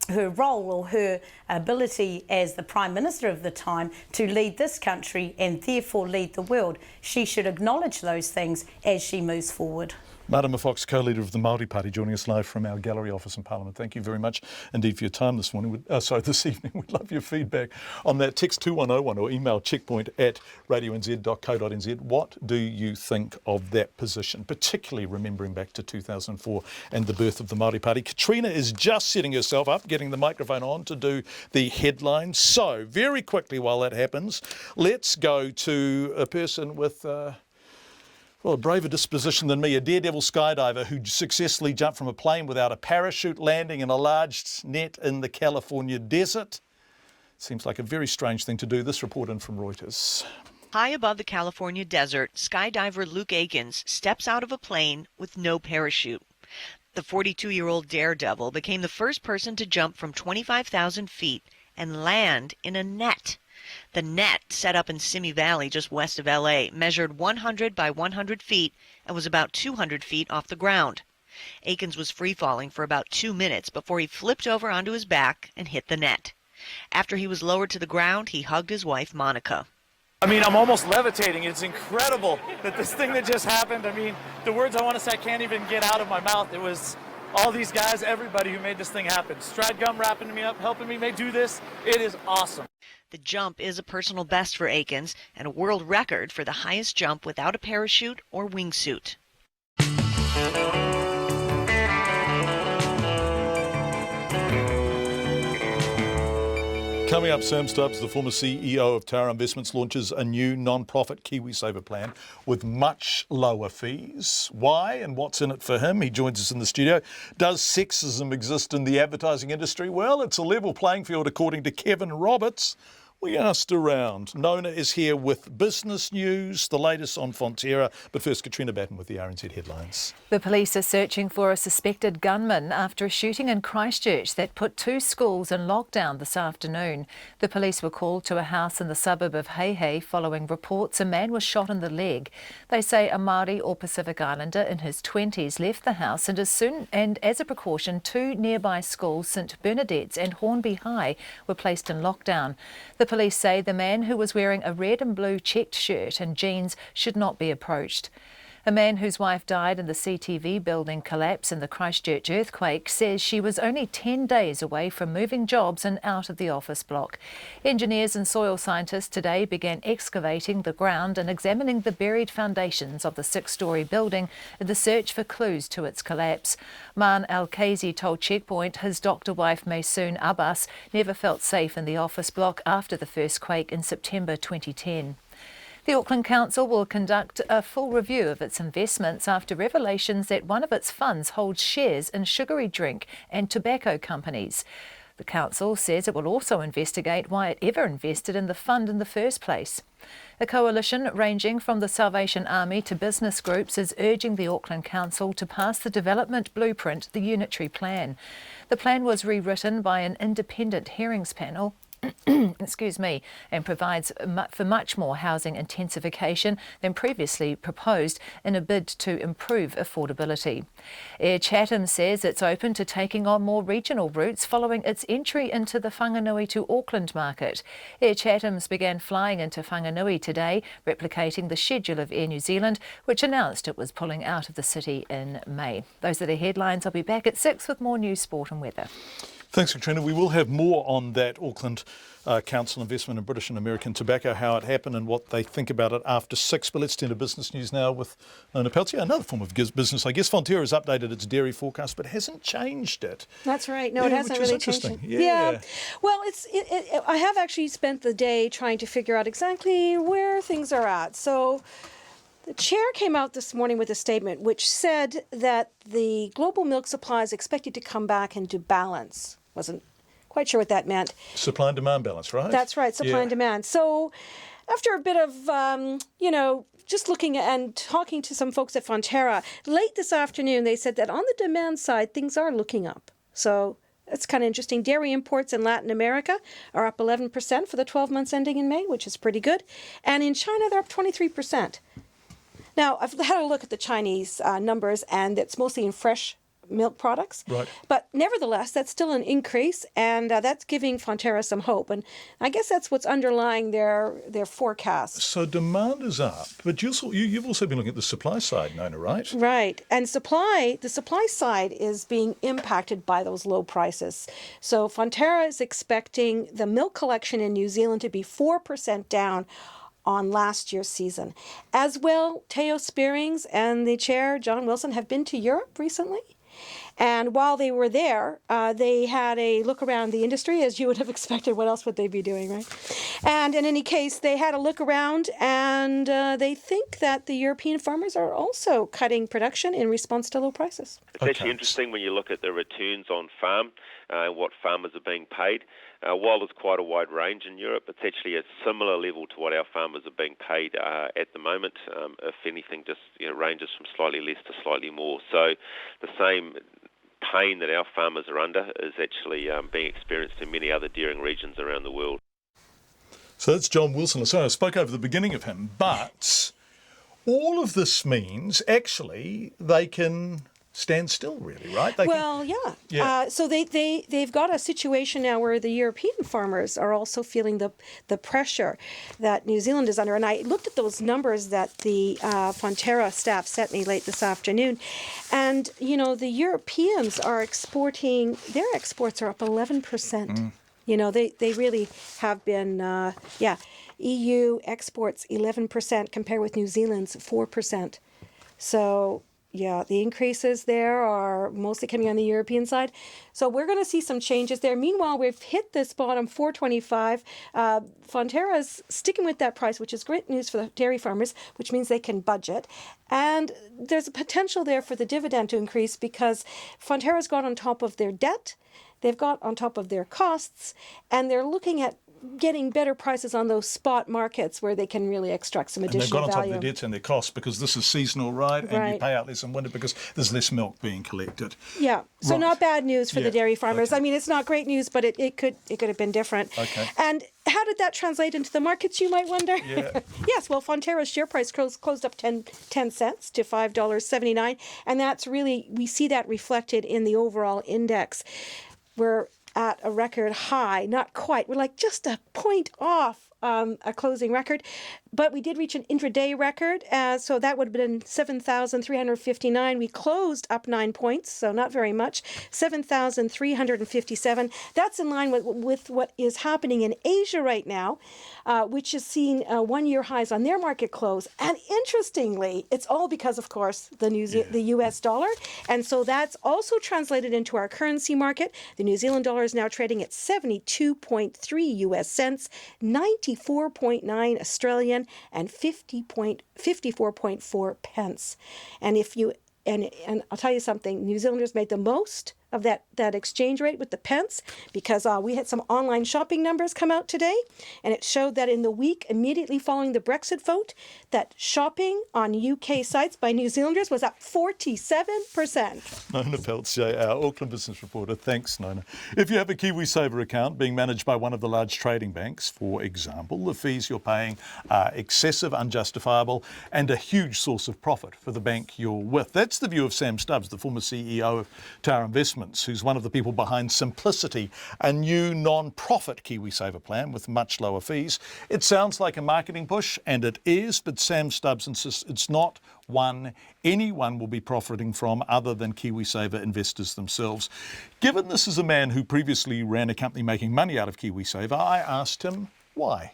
role or her ability as the Prime Minister of the time to lead this country and therefore lead the world. She should acknowledge those things as she moves forward. Marama Fox, co-leader of the Māori Party, joining us live from our gallery office in Parliament. Thank you very much indeed for your time this morning. This evening. We'd love your feedback on that. Text 2101 or email checkpoint@radionz.co.nz. What do you think of that position, particularly remembering back to 2004 and the birth of the Māori Party? Katrina is just setting herself up, getting the microphone on to do the headlines. So, very quickly while that happens, let's go to a person with a braver disposition than me, a daredevil skydiver who successfully jumped from a plane without a parachute, landing in a large net in the California desert. Seems like a very strange thing to do. This report in from Reuters. High above the California desert, skydiver Luke Akins steps out of a plane with no parachute. The 42-year-old daredevil became the first person to jump from 25,000 feet and land in a net. The net, set up in Simi Valley just west of LA, measured 100 by 100 feet and was about 200 feet off the ground. Akins was free-falling for about 2 minutes before he flipped over onto his back and hit the net. After he was lowered to the ground, he hugged his wife, Monica. I mean, I'm almost levitating. It's incredible that this thing that just happened, I mean, the words I want to say I can't even get out of my mouth. It was all these guys, everybody who made this thing happen. Stride Gum wrapping me up, helping me do this. It is awesome. The jump is a personal best for Akins and a world record for the highest jump without a parachute or wingsuit. Coming up, Sam Stubbs, the former CEO of Tower Investments, launches a new non-profit KiwiSaver plan with much lower fees. Why and what's in it for him? He joins us in the studio. Does sexism exist in the advertising industry? Well, it's a level playing field according to Kevin Roberts. We asked around. Nona is here with business news, the latest on Fonterra. But first, Katrina Batten with the RNZ headlines. The police are searching for a suspected gunman after a shooting in Christchurch that put 2 schools in lockdown this afternoon. The police were called to a house in the suburb of Hei following reports a man was shot in the leg. They say a Māori or Pacific Islander in his 20s left the house and as a precaution, 2 nearby schools, St Bernadette's and Hornby High, were placed in lockdown. The police say the man, who was wearing a red and blue checked shirt and jeans, should not be approached. A man whose wife died in the CTV building collapse in the Christchurch earthquake says she was only 10 days away from moving jobs and out of the office block. Engineers and soil scientists today began excavating the ground and examining the buried foundations of the 6-storey building in the search for clues to its collapse. Man Al-Kazi told Checkpoint his doctor wife Maysoon Abbas never felt safe in the office block after the first quake in September 2010. The Auckland Council will conduct a full review of its investments after revelations that one of its funds holds shares in sugary drink and tobacco companies. The council says it will also investigate why it ever invested in the fund in the first place. A coalition ranging from the Salvation Army to business groups is urging the Auckland Council to pass the development blueprint, the Unitary Plan. The plan was rewritten by an independent hearings panel and provides for much more housing intensification than previously proposed in a bid to improve affordability. Air Chatham says it's open to taking on more regional routes following its entry into the Whanganui to Auckland market. Air Chatham's began flying into Whanganui today, replicating the schedule of Air New Zealand, which announced it was pulling out of the city in May. Those are the headlines. I'll be back at 6 with more news, sport and weather. Thanks, Katrina. We will have more on that Auckland Council investment in British and American tobacco, how it happened and what they think about it after 6. But let's turn to business news now with Nona Peltier. Another form of business, I guess. Fonterra has updated its dairy forecast, but hasn't changed it. That's right. No, it hasn't really changed it. Yeah. Well, I have actually spent the day trying to figure out exactly where things are at. So the chair came out this morning with a statement which said that the global milk supply is expected to come back into balance. Wasn't quite sure what that meant. Supply and demand balance, right? That's right, supply and demand. So after a bit of, just looking and talking to some folks at Fonterra, late this afternoon they said that on the demand side, things are looking up. So it's kind of interesting. Dairy imports in Latin America are up 11% for the 12 months ending in May, which is pretty good. And in China, they're up 23%. Now, I've had a look at the Chinese numbers, and it's mostly in fresh milk products. Right. But nevertheless, that's still an increase, and that's giving Fonterra some hope. And I guess that's what's underlying their forecast. So demand is up, but you've also been looking at the supply side, Nona, right? Right. And the supply side is being impacted by those low prices. So Fonterra is expecting the milk collection in New Zealand to be 4% down on last year's season. As well, Teo Spearings and the chair, John Wilson, have been to Europe recently. And while they were there, they had a look around the industry, as you would have expected. What else would they be doing, right? And in any case, they had a look around, and they think that the European farmers are also cutting production in response to low prices. It's actually interesting when you look at the returns on farm, what farmers are being paid. While there's quite a wide range in Europe, it's actually a similar level to what our farmers are being paid at the moment. If anything, just ranges from slightly less to slightly more. So the same pain that our farmers are under is actually being experienced in many other dairying regions around the world. So that's John Wilson. Sorry, I spoke over the beginning of him, but all of this means actually they can stand still, really, right? So they've got a situation now where the European farmers are also feeling the pressure that New Zealand is under. And I looked at those numbers that the Fonterra staff sent me late this afternoon. And, the Europeans are exporting, their exports are up 11%. They really have been, EU exports 11% compared with New Zealand's 4%. So, yeah, the increases there are mostly coming on the European side. So we're going to see some changes there. Meanwhile, we've hit this bottom, $4.25. Fonterra is sticking with that price, which is great news for the dairy farmers, which means they can budget. And there's a potential there for the dividend to increase because Fonterra's got on top of their debt, they've got on top of their costs, and they're looking at getting better prices on those spot markets where they can really extract some additional value. And they've got on top of their debts and their costs because this is seasonal, right? And you pay out less in winter because there's less milk being collected. Yeah, so not bad news for the dairy farmers. Okay. I mean, it's not great news, but it could have been different. Okay. And how did that translate into the markets, you might wonder? Yeah. Yes, well, Fonterra's share price closed up 10 cents to $5.79, and that's really, we see that reflected in the overall index. We're at a record high, not quite. We're like just a point off a closing record, but we did reach an intraday record, so that would have been 7,359. We closed up 9 points, so not very much, 7,357. That's in line with what is happening in Asia right now, which is seeing one-year highs on their market close. And interestingly, it's all because, of course, the U.S. dollar, and so that's also translated into our currency market. The New Zealand dollar is now trading at 72.3 U.S. cents, 94.9 Australian, and 54.4 pence. And if you and I'll tell you something, New Zealanders made the most of that exchange rate with the pence, because we had some online shopping numbers come out today, and it showed that in the week immediately following the Brexit vote, that shopping on UK sites by New Zealanders was up 47%. Nona Peltier, our Auckland business reporter. Thanks, Nona. If you have a KiwiSaver account being managed by one of the large trading banks, for example, the fees you're paying are excessive, unjustifiable, and a huge source of profit for the bank you're with. That's the view of Sam Stubbs, the former CEO of Tower Investments, who's one of the people behind Simplicity, a new non-profit KiwiSaver plan with much lower fees. It sounds like a marketing push, and it is, but Sam Stubbs insists it's not one anyone will be profiting from other than KiwiSaver investors themselves. Given this is a man who previously ran a company making money out of KiwiSaver, I asked him why.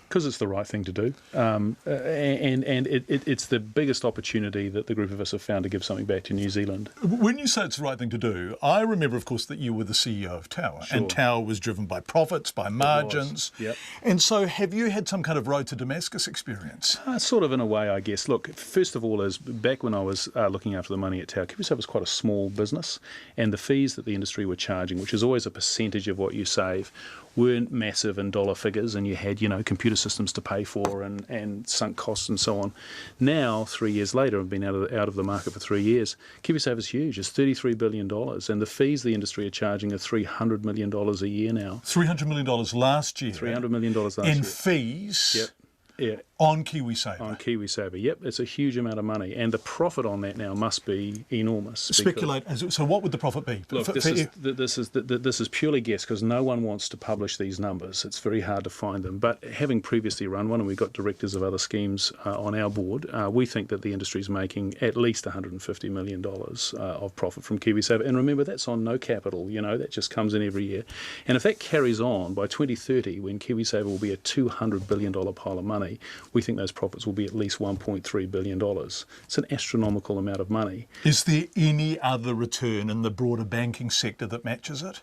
Because it's the right thing to do, and it's the biggest opportunity that the group of us have found to give something back to New Zealand. When you say it's the right thing to do, I remember, of course, that you were the CEO of Tower, Sure. and Tower was driven by profits, by margins. Yep. And so have you had some kind of road to Damascus experience? Sort of in a way, I guess. Look, first of all, is back when I was looking after the money at Tower, KiwiSaver was quite a small business, and the fees that the industry were charging, which is always a percentage of what you save, weren't massive in dollar figures, and you had, computer systems to pay for and sunk costs and so on. Now, 3 years later, I've been out of the market for 3 years. KiwiSaver is huge. It's $33 billion, and the fees the industry are charging are $300 million a year now. $300 million last year. $300 million last year. In fees? Yep. Yeah. On KiwiSaver? On KiwiSaver, yep. It's a huge amount of money, and the profit on that now must be enormous. Speculate. So what would the profit be? Look, this is purely guess, because no one wants to publish these numbers. It's very hard to find them. But having previously run one, and we've got directors of other schemes on our board, we think that the industry is making at least $150 million of profit from KiwiSaver. And remember, that's on no capital. That just comes in every year. And if that carries on, by 2030, when KiwiSaver will be a $200 billion pile of money, we think those profits will be at least $1.3 billion. It's an astronomical amount of money. Is there any other return in the broader banking sector that matches it?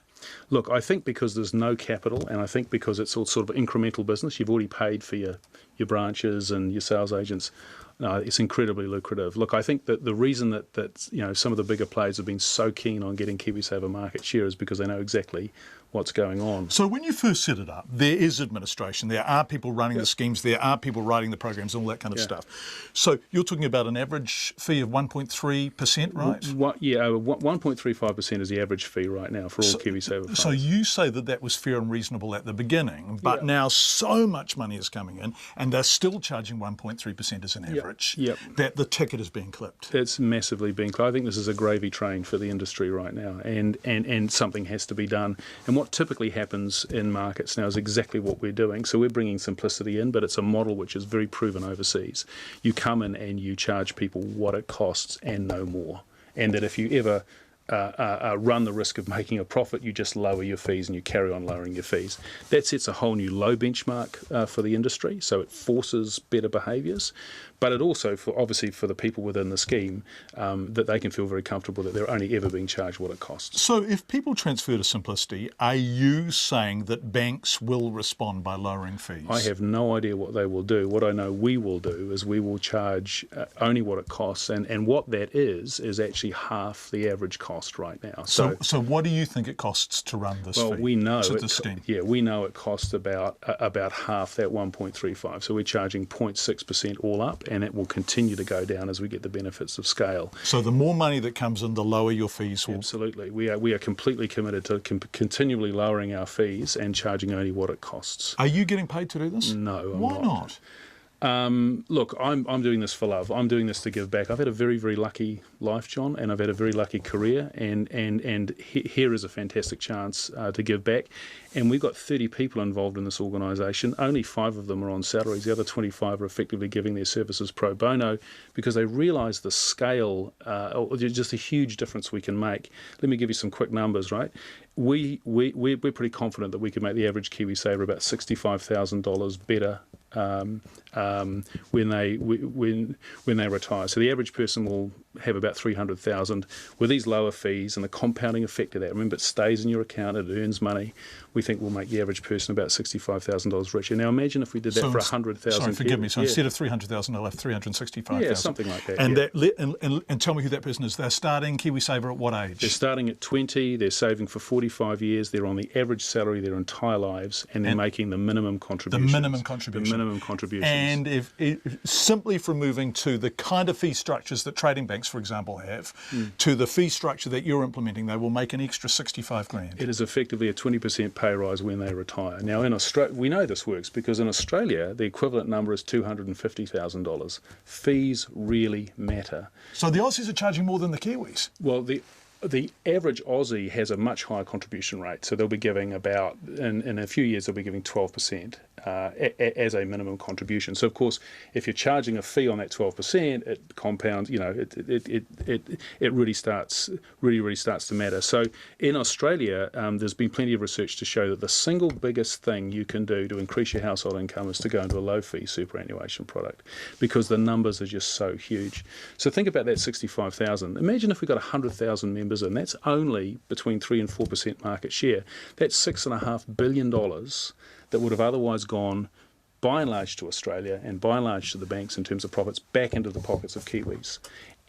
Look, I think because there's no capital, and I think because it's all sort of incremental business, you've already paid for your branches and your sales agents. No, it's incredibly lucrative. Look, I think that the reason that some of the bigger players have been so keen on getting KiwiSaver market share is because they know exactly what's going on. So when you first set it up, there is administration, there are people running the schemes, there are people writing the programs, all that kind of stuff. So you're talking about an average fee of 1.3%, right? 1.35% is the average fee right now for all KiwiSaver funds. So you say that was fair and reasonable at the beginning, but now so much money is coming in, and they're still charging 1.3% as an average, that the ticket is being clipped. It's massively being clipped. I think this is a gravy train for the industry right now, and something has to be done. And what typically happens in markets now is exactly what we're doing. So we're bringing simplicity in, but it's a model which is very proven overseas. You come in and you charge people what it costs and no more. And that if you ever run the risk of making a profit, you just lower your fees and you carry on lowering your fees. That sets a whole new low benchmark for the industry, so it forces better behaviours. But it also, obviously for the people within the scheme, that they can feel very comfortable that they're only ever being charged what it costs. So if people transfer to Simplicity, are you saying that banks will respond by lowering fees? I have no idea what they will do. What I know we will do is we will charge only what it costs, and what that is actually half the average cost right now. So what do you think it costs to run this well, fee? we know to the scheme? Yeah, we know it costs about half that 1.35. So we're charging 0.6% all up, and it will continue to go down as we get the benefits of scale. So the more money that comes in, the lower your fees will... Absolutely. We are completely committed to continually lowering our fees and charging only what it costs. Are you getting paid to do this? No, I'm Why not? Look, I'm doing this for love. I'm doing this to give back. I've had a very, very lucky life, John, and I've had a very lucky career, and here is a fantastic chance to give back. And we've got 30 people involved in this organisation. Only 5 of them are on salaries. The other 25 are effectively giving their services pro bono because they realise the scale, just a huge difference we can make. Let me give you some quick numbers, right? We're pretty confident that we can make the average KiwiSaver about $65,000 better when they retire. So the average person will have about 300,000. With these lower fees and the compounding effect of that, remember it stays in your account, it earns money, we think we'll make the average person about $65,000 richer. Now imagine if we did that for 100,000. Sorry, forgive me. So instead of 300,000, they'll have 365,000. Yeah, something like that. And and tell me who that person is. They're starting KiwiSaver at what age? They're starting at 20. They're saving for 45 years. They're on the average salary their entire lives, and they're making the minimum contributions. The minimum contribution. The minimum contributions. And if simply from moving to the kind of fee structures that trading banks, for example, have, to the fee structure that you're implementing, they will make an extra 65 grand. It is effectively a 20% pay rise when they retire. Now, in Australia, we know this works because in Australia, the equivalent number is $250,000. Fees really matter. So the Aussies are charging more than the Kiwis? Well, the average Aussie has a much higher contribution rate, so they'll be giving about, in a few years, they'll be giving 12% as a minimum contribution. So, of course, if you're charging a fee on that 12%, it compounds. You know, it really starts to matter. So, in Australia, there's been plenty of research to show that the single biggest thing you can do to increase your household income is to go into a low-fee superannuation product, because the numbers are just so huge. So, think about that 65,000. Imagine if we got 100,000 members. And that's only between 3 and 4% market share. That's $6.5 billion that would have otherwise gone by and large to Australia and by and large to the banks in terms of profits back into the pockets of Kiwis.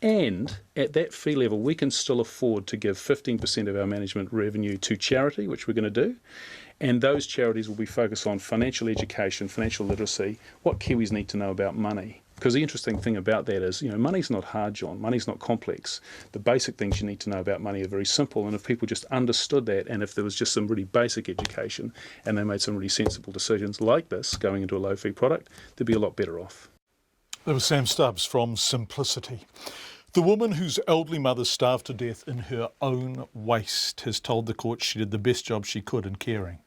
And at that fee level, we can still afford to give 15% of our management revenue to charity, which we're going to do. And those charities will be focused on financial education, financial literacy, what Kiwis need to know about money. Because the interesting thing about that is, money's not hard, John. Money's not complex. The basic things you need to know about money are very simple. And if people just understood that, and if there was just some really basic education, and they made some really sensible decisions like this, going into a low-fee product, they'd be a lot better off. That was Sam Stubbs from Simplicity. The woman whose elderly mother starved to death in her own waste has told the court she did the best job she could in caring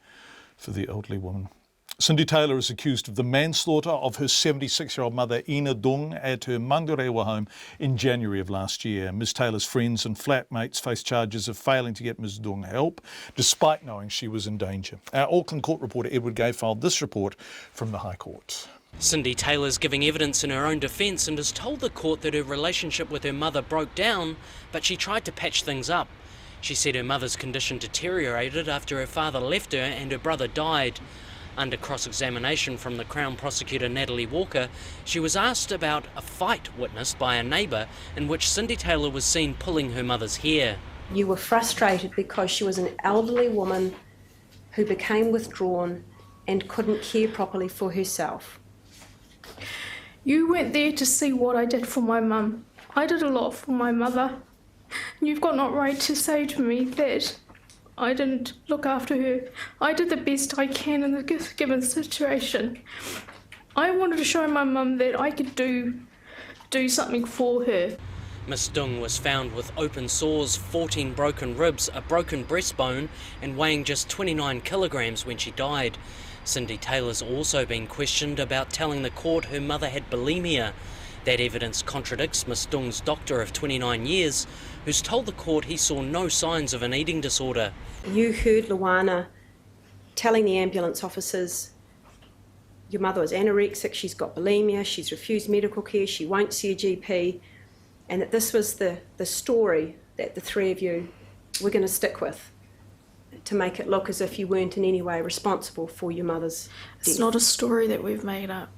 for the elderly woman. Cindy Taylor is accused of the manslaughter of her 76-year-old mother, Ina Dung, at her Mangarewa home in January of last year. Ms Taylor's friends and flatmates face charges of failing to get Ms Dung help, despite knowing she was in danger. Our Auckland court reporter Edward Gay filed this report from the High Court. Cindy Taylor's giving evidence in her own defence and has told the court that her relationship with her mother broke down, but she tried to patch things up. She said her mother's condition deteriorated after her father left her and her brother died. Under cross-examination from the Crown Prosecutor Natalie Walker, she was asked about a fight witnessed by a neighbour in which Cindy Taylor was seen pulling her mother's hair. You were frustrated because she was an elderly woman who became withdrawn and couldn't care properly for herself. You weren't there to see what I did for my mum. I did a lot for my mother. You've got no right to say to me that I didn't look after her. I did the best I can in the given situation. I wanted to show my mum that I could do something for her. Miss Dung was found with open sores, 14 broken ribs, a broken breastbone and weighing just 29 kilograms when she died. Cindy Taylor's also been questioned about telling the court her mother had bulimia. That evidence contradicts Miss Dung's doctor of 29 years, who's told the court he saw no signs of an eating disorder. You heard Luana telling the ambulance officers, your mother is anorexic, she's got bulimia, she's refused medical care, she won't see a GP, and that this was the story that the three of you were going to stick with to make it look as if you weren't in any way responsible for your mother's death. It's not a story that we've made up.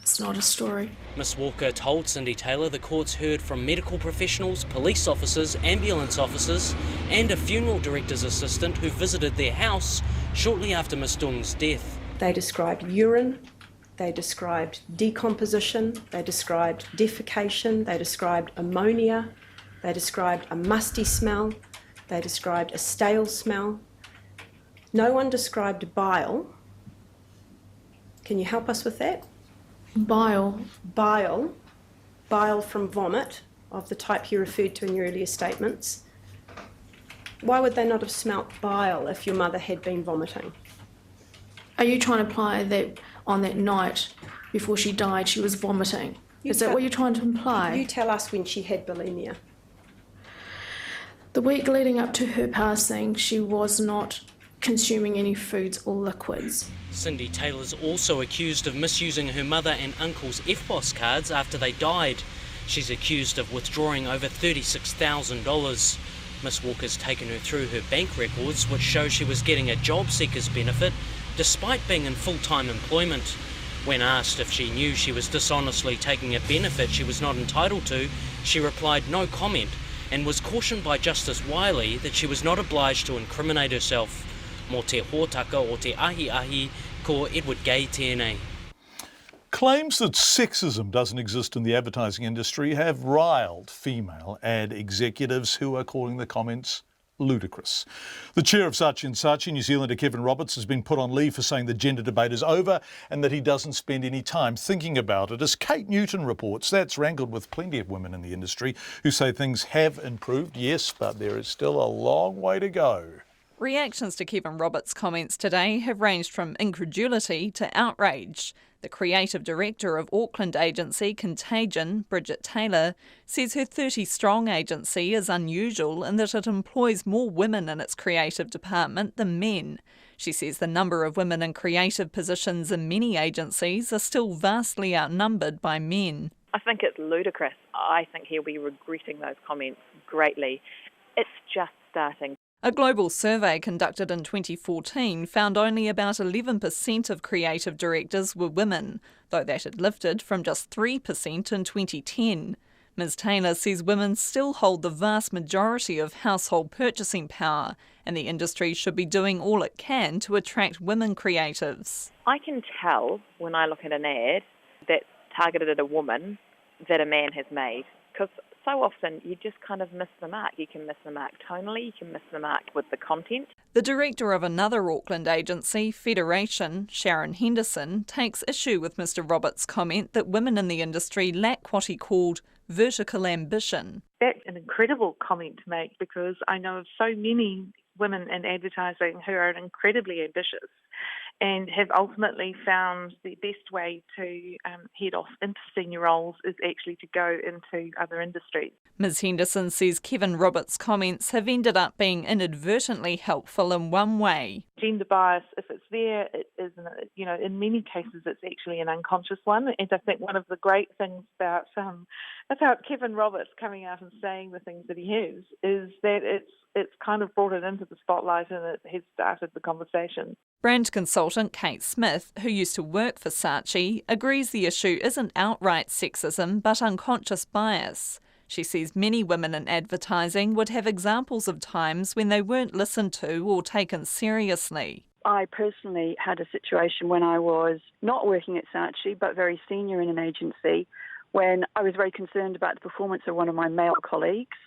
It's not a story. Miss Walker told Cindy Taylor the courts heard from medical professionals, police officers, ambulance officers and a funeral director's assistant who visited their house shortly after Miss Dung's death. They described urine, they described decomposition, they described defecation, they described ammonia, they described a musty smell, they described a stale smell. No one described bile. Can you help us with that? Bile. Bile from vomit, of the type you referred to in your earlier statements. Why would they not have smelt bile if your mother had been vomiting? Are you trying to imply that on that night before she died she was vomiting? Is that what you're trying to imply? You tell us when she had bulimia. The week leading up to her passing, she was not consuming any foods or liquids. Cindy Taylor's also accused of misusing her mother and uncle's EFTPOS cards after they died. She's accused of withdrawing over $36,000. Miss Walker's taken her through her bank records, which show she was getting a job seeker's benefit despite being in full-time employment. When asked if she knew she was dishonestly taking a benefit she was not entitled to, she replied no comment and was cautioned by Justice Wiley that she was not obliged to incriminate herself. Mō te hōtaka o te ahi, ko Edward Gay tēnei. Claims that sexism doesn't exist in the advertising industry have riled female ad executives who are calling the comments ludicrous. The chair of Saatchi & Saatchi, New Zealander Kevin Roberts, has been put on leave for saying the gender debate is over and that he doesn't spend any time thinking about it. As Kate Newton reports, that's wrangled with plenty of women in the industry who say things have improved, yes, but there is still a long way to go. Reactions to Kevin Roberts' comments today have ranged from incredulity to outrage. The creative director of Auckland agency Contagion, Bridget Taylor, says her 30-strong agency is unusual in that it employs more women in its creative department than men. She says the number of women in creative positions in many agencies are still vastly outnumbered by men. I think it's ludicrous. I think he'll be regretting those comments greatly. It's just starting. A global survey conducted in 2014 found only about 11% of creative directors were women, though that had lifted from just 3% in 2010. Ms Taylor says women still hold the vast majority of household purchasing power, and the industry should be doing all it can to attract women creatives. I can tell when I look at an ad that's targeted at a woman that a man has made, because so often you just kind of miss the mark. You can miss the mark tonally, you can miss the mark with the content. The director of another Auckland agency, Federation, Sharon Henderson, takes issue with Mr Roberts' comment that women in the industry lack what he called vertical ambition. That's an incredible comment to make because I know of so many women in advertising who are incredibly ambitious and have ultimately found the best way to head off into senior roles is actually to go into other industries. Ms Henderson says Kevin Roberts' comments have ended up being inadvertently helpful in one way. Gender bias, if it's there, it is, in many cases it's actually an unconscious one. And I think one of the great things about Kevin Roberts coming out and saying the things that he has is that it's kind of brought it into the spotlight and it has started the conversation. Brand consultant Kate Smith, who used to work for Saatchi, agrees the issue isn't outright sexism but unconscious bias. She says many women in advertising would have examples of times when they weren't listened to or taken seriously. I personally had a situation when I was not working at Saatchi but very senior in an agency when I was very concerned about the performance of one of my male colleagues.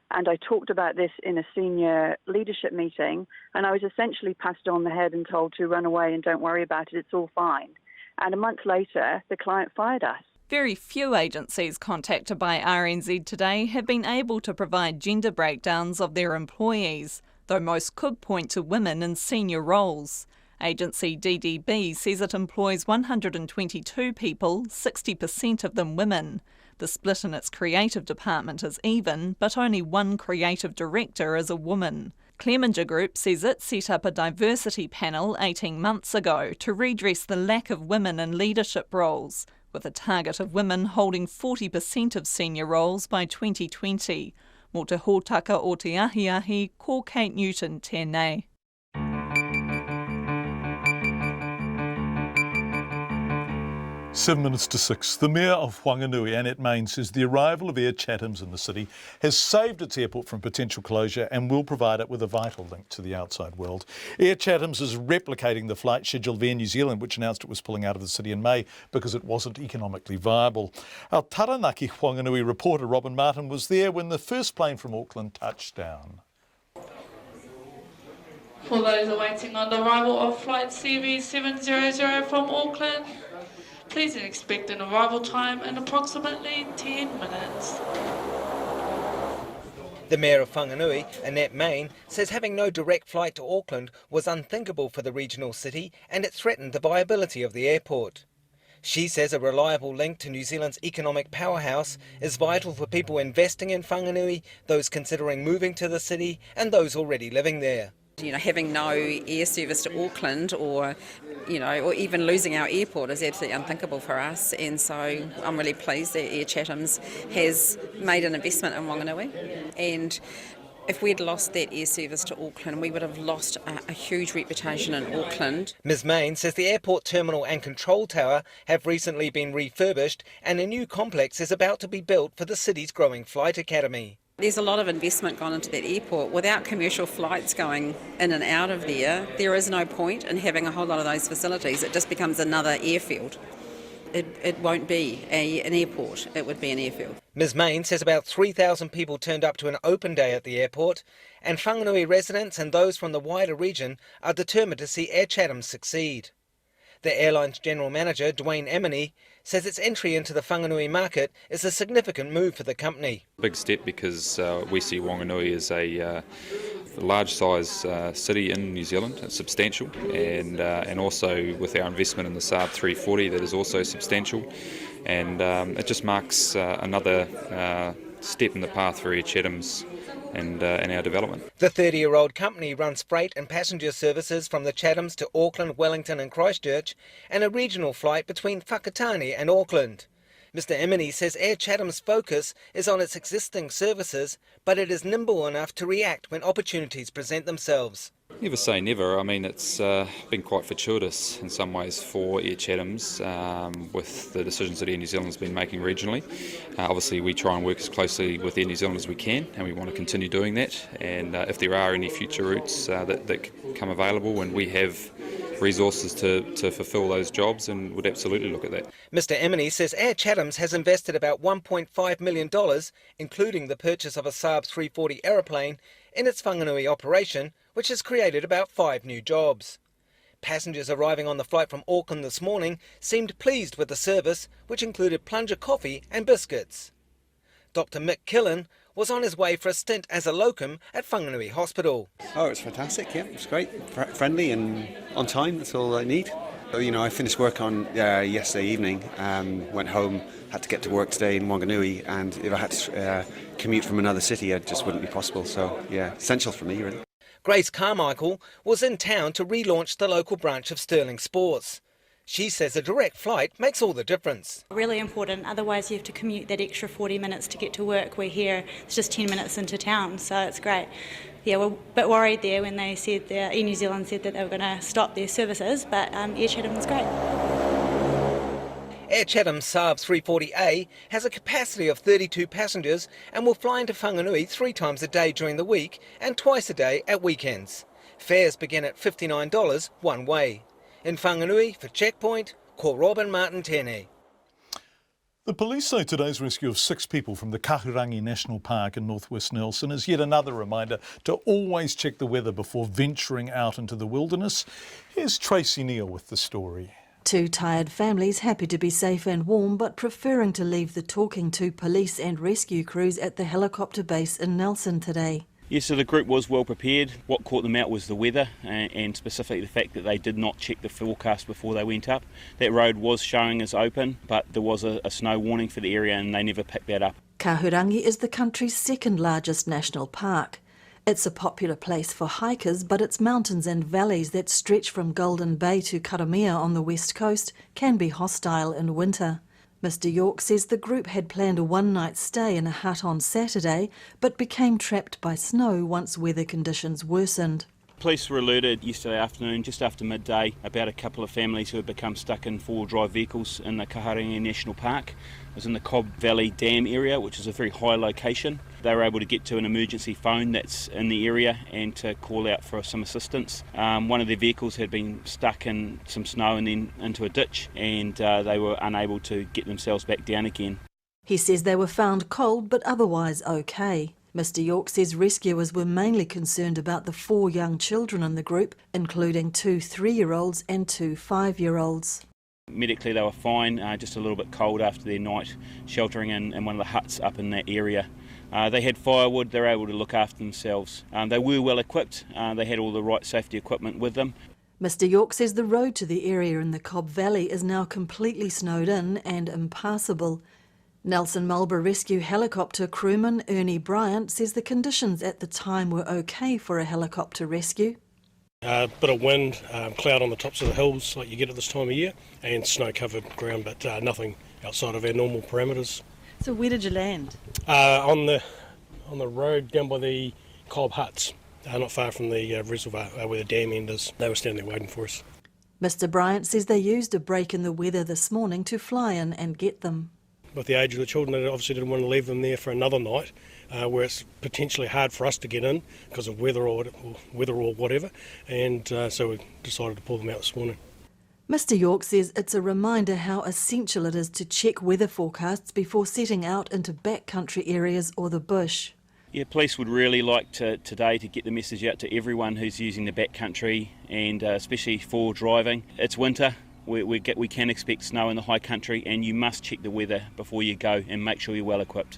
And I talked about this in a senior leadership meeting, and I was essentially passed on the head and told to run away and don't worry about it, it's all fine. And a month later, the client fired us. Very few agencies contacted by RNZ today have been able to provide gender breakdowns of their employees, though most could point to women in senior roles. Agency DDB says it employs 122 people, 60% of them women. The split in its creative department is even, but only one creative director is a woman. Clemenger Group says it set up a diversity panel 18 months ago to redress the lack of women in leadership roles, with a target of women holding 40% of senior roles by 2020. Mō te hōtaka o te ahi, ko Kate Newton tēnei. Seven minutes to 6. The Mayor of Whanganui, Annette Main, says the arrival of Air Chathams in the city has saved its airport from potential closure and will provide it with a vital link to the outside world. Air Chathams is replicating the flight schedule of Air New Zealand, which announced it was pulling out of the city in May because it wasn't economically viable. Our Taranaki Whanganui reporter Robin Martin was there when the first plane from Auckland touched down. For those awaiting on the arrival of flight CV700 from Auckland, please expect an arrival time in approximately 10 minutes. The Mayor of Whanganui, Annette Main, says having no direct flight to Auckland was unthinkable for the regional city and it threatened the viability of the airport. She says a reliable link to New Zealand's economic powerhouse is vital for people investing in Whanganui, those considering moving to the city and those already living there. You know, having no air service to Auckland or even losing our airport is absolutely unthinkable for us. And so I'm really pleased that Air Chatham's has made an investment in Whanganui. And if we'd lost that air service to Auckland, we would have lost a huge reputation in Auckland. Ms Main says the airport terminal and control tower have recently been refurbished and a new complex is about to be built for the city's growing flight academy. There's a lot of investment gone into that airport. Without commercial flights going in and out of there is no point in having a whole lot of those facilities. It just becomes another airfield. It won't be an airport, it would be an airfield. Ms Main says about 3,000 people turned up to an open day at the airport, and Whanganui residents and those from the wider region are determined to see Air Chatham succeed. The airline's general manager, Dwayne Emini, says its entry into the Whanganui market is a significant move for the company. Big step because we see Wanganui as a large size city in New Zealand. It's substantial, and also with our investment in the Saab 340 that is also substantial, and it just marks another step in the path for Air Chatham's and our development. The 30-year-old company runs freight and passenger services from the Chathams to Auckland, Wellington and Christchurch, and a regional flight between Whakatane and Auckland. Mr Emini says Air Chatham's focus is on its existing services, but it is nimble enough to react when opportunities present themselves. Never say never. I mean, it's been quite fortuitous in some ways for Air Chatham's with the decisions that Air New Zealand's been making regionally. Obviously, we try and work as closely with Air New Zealand as we can, and we want to continue doing that. And if there are any future routes that come available and we have resources to fulfil those jobs, and would absolutely look at that. Mr Emini says Air Chatham's has invested about $1.5 million, including the purchase of a Saab 340 aeroplane, in its Whanganui operation, which has created about 5 new jobs. Passengers arriving on the flight from Auckland this morning seemed pleased with the service, which included plunger coffee and biscuits. Dr Mick Killen was on his way for a stint as a locum at Whanganui Hospital. Oh, it's fantastic, yeah, it's great, friendly and on time, that's all I need. You know, I finished work on yesterday evening, went home, had to get to work today in Wanganui, and if I had to commute from another city, it just wouldn't be possible, so yeah, essential for me really. Grace Carmichael was in town to relaunch the local branch of Stirling Sports. She says a direct flight makes all the difference. Really important, otherwise you have to commute that extra 40 minutes to get to work. We're here, it's just 10 minutes into town, so it's great. Yeah, we're a bit worried there when they said, Air New Zealand said that they were going to stop their services, but Air Chatham was great. Air Chatham's Saab 340A has a capacity of 32 passengers and will fly into Whanganui 3 times a day during the week and twice a day at weekends. Fares begin at $59 one way. In Whanganui, for Checkpoint, ko Robin Martin Tene. The police say today's rescue of 6 people from the Kahurangi National Park in northwest Nelson is yet another reminder to always check the weather before venturing out into the wilderness. Here's Tracy Neal with the story. 2 tired families happy to be safe and warm but preferring to leave the talking to police and rescue crews at the helicopter base in Nelson today. Yes, so the group was well prepared. What caught them out was the weather and specifically the fact that they did not check the forecast before they went up. That road was showing as open, but there was a snow warning for the area and they never picked that up. Kahurangi is the country's 2nd largest national park. It's a popular place for hikers, but its mountains and valleys that stretch from Golden Bay to Karamea on the west coast can be hostile in winter. Mr York says the group had planned a one-night stay in a hut on Saturday, but became trapped by snow once weather conditions worsened. Police were alerted yesterday afternoon, just after midday, about a couple of families who had become stuck in 4-wheel drive vehicles in the Kahurangi National Park. It was in the Cobb Valley Dam area, which is a very high location. They were able to get to an emergency phone that's in the area and to call out for some assistance. One of their vehicles had been stuck in some snow and then into a ditch, and they were unable to get themselves back down again. He says they were found cold but otherwise okay. Mr York says rescuers were mainly concerned about the 4 young children in the group, including 2 3-year-olds and 2 5-year-olds. Medically they were fine, just a little bit cold after their night sheltering in one of the huts up in that area. They had firewood, they were able to look after themselves. They were well equipped, they had all the right safety equipment with them. Mr York says the road to the area in the Cobb Valley is now completely snowed in and impassable. Nelson Marlborough Rescue helicopter crewman Ernie Bryant says the conditions at the time were okay for a helicopter rescue. Bit of wind, cloud on the tops of the hills like you get at this time of year, and snow-covered ground, but nothing outside of our normal parameters. So where did you land? On the road down by the cob huts, not far from the reservoir where the dam end is. They were standing there waiting for us. Mr Bryant says they used a break in the weather this morning to fly in and get them. With the age of the children, they obviously didn't want to leave them there for another night, where it's potentially hard for us to get in because of weather or whatever, and so we decided to pull them out this morning. Mr York says it's a reminder how essential it is to check weather forecasts before setting out into backcountry areas or the bush. Yeah, police would really like today to get the message out to everyone who's using the backcountry, and especially for driving. It's winter. We can expect snow in the high country, and you must check the weather before you go and make sure you're well equipped.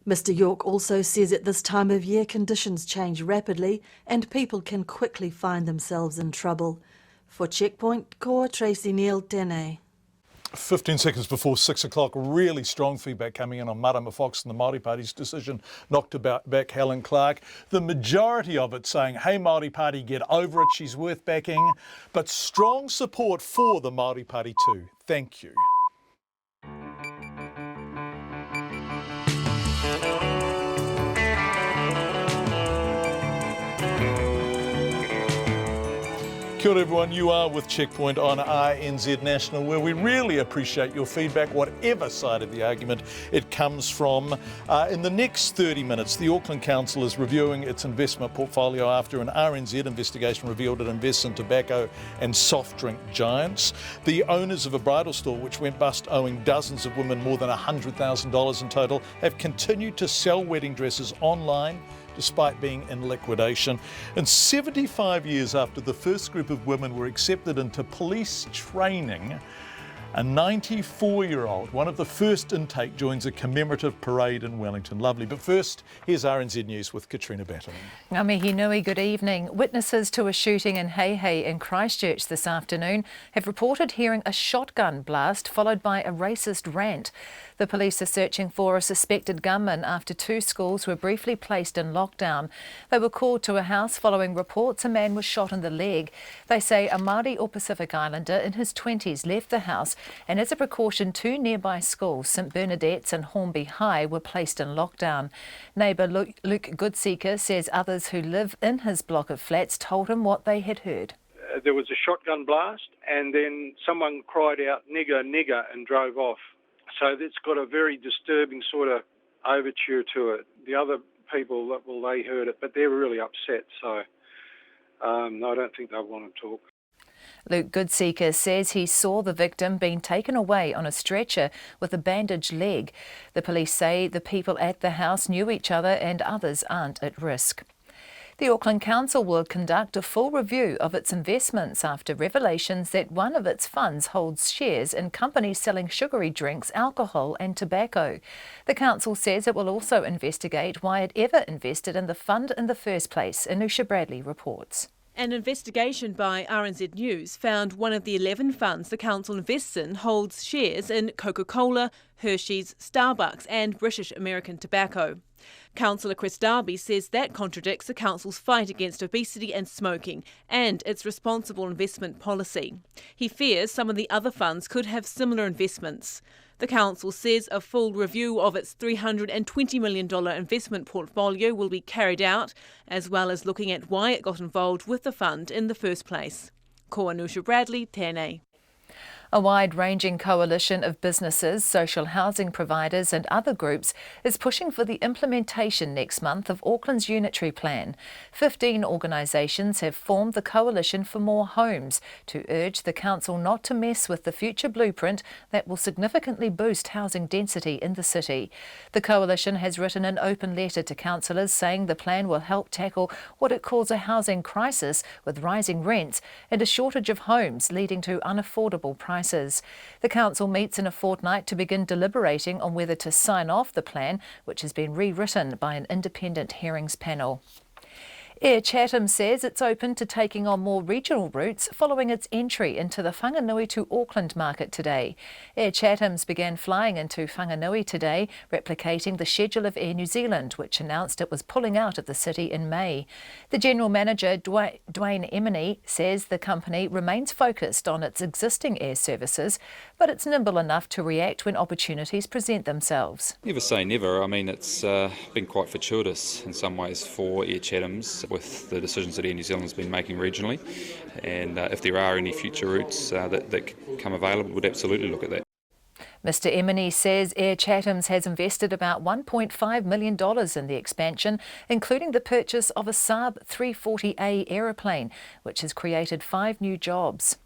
Mr York also says at this time of year conditions change rapidly and people can quickly find themselves in trouble. For Checkpoint, Koa Tracy Neal, Tēnei. 15 seconds before 6 o'clock, really strong feedback coming in on Marama Fox and the Māori Party's decision not to back Helen Clark. The majority of it saying, hey Māori Party, get over it, she's worth backing. But strong support for the Māori Party too. Thank you. Kia ora everyone, you are with Checkpoint on RNZ National, where we really appreciate your feedback, whatever side of the argument it comes from. In the next 30 minutes, the Auckland Council is reviewing its investment portfolio after an RNZ investigation revealed it invests in tobacco and soft drink giants. The owners of a bridal store which went bust owing dozens of women more than $100,000 in total have continued to sell wedding dresses online despite being in liquidation. And 75 years after the first group of women were accepted into police training, a 94-year-old, one of the first intake, joins a commemorative parade in Wellington. Lovely. But first, here's RNZ News with Katrina Batten. Ngā mihi nui, good evening. Witnesses to a shooting in Hei in Christchurch this afternoon have reported hearing a shotgun blast followed by a racist rant. The police are searching for a suspected gunman after two schools were briefly placed in lockdown. They were called to a house following reports a man was shot in the leg. They say a Māori or Pacific Islander in his 20s left the house, and as a precaution, two nearby schools, St Bernadette's and Hornby High, were placed in lockdown. Neighbour Luke Goodseeker says others who live in his block of flats told him what they had heard. There was a shotgun blast, and then someone cried out, "Nigger, nigger," and drove off. So it's got a very disturbing sort of overture to it. The other people, well, they heard it, but they're really upset, so I don't think they'll want to talk. Luke Goodseeker says he saw the victim being taken away on a stretcher with a bandaged leg. The police say the people at the house knew each other and others aren't at risk. The Auckland Council will conduct a full review of its investments after revelations that one of its funds holds shares in companies selling sugary drinks, alcohol and tobacco. The Council says it will also investigate why it ever invested in the fund in the first place. Anusha Bradley reports. An investigation by RNZ News found one of the 11 funds the Council invests in holds shares in Coca-Cola, Hershey's, Starbucks and British American Tobacco. Councillor Chris Darby says that contradicts the Council's fight against obesity and smoking and its responsible investment policy. He fears some of the other funds could have similar investments. The Council says a full review of its $320 million investment portfolio will be carried out, as well as looking at why it got involved with the fund in the first place. Ko Anusha Bradley, Tēnei. A wide-ranging coalition of businesses, social housing providers and other groups is pushing for the implementation next month of Auckland's unitary plan. 15 organisations have formed the Coalition for More Homes to urge the council not to mess with the future blueprint that will significantly boost housing density in the city. The coalition has written an open letter to councillors saying the plan will help tackle what it calls a housing crisis with rising rents and a shortage of homes leading to unaffordable prices. The council meets in a fortnight to begin deliberating on whether to sign off the plan, which has been rewritten by an independent hearings panel. Air Chatham says it's open to taking on more regional routes following its entry into the Whanganui to Auckland market today. Air Chatham's began flying into Whanganui today, replicating the schedule of Air New Zealand, which announced it was pulling out of the city in May. The General Manager, Dwayne Emeny, says the company remains focused on its existing air services, but it's nimble enough to react when opportunities present themselves. Never say never. I mean, it's been quite fortuitous in some ways for Air Chatham's with the decisions that Air New Zealand's been making regionally, and if there are any future routes that come available, we'd absolutely look at that. Mr Emeny says Air Chatham's has invested about $1.5 million in the expansion, including the purchase of a Saab 340A aeroplane, which has created 5 new jobs.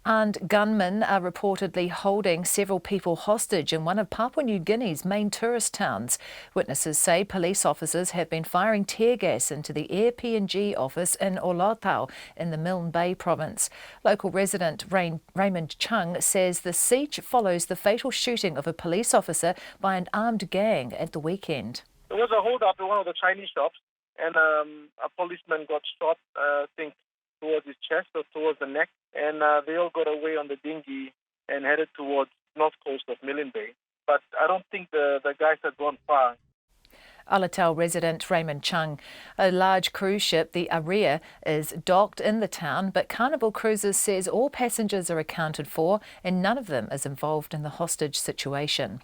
And gunmen are reportedly holding several people hostage in one of Papua New Guinea's main tourist towns. Witnesses say police officers have been firing tear gas into the Air PNG office in Olotau in the Milne Bay province. Local resident Raymond Chung says the siege follows the fatal shooting of a police officer by an armed gang at the weekend. There was a hold-up in one of the Chinese shops, and a policeman got shot, I think, towards his chest or towards the neck, and they all got away on the dinghy and headed towards north coast of Milne Bay. But I don't think the guys had gone far. Olotau resident Raymond Chung. A large cruise ship, the Aria, is docked in the town, but Carnival Cruises says all passengers are accounted for and none of them is involved in the hostage situation.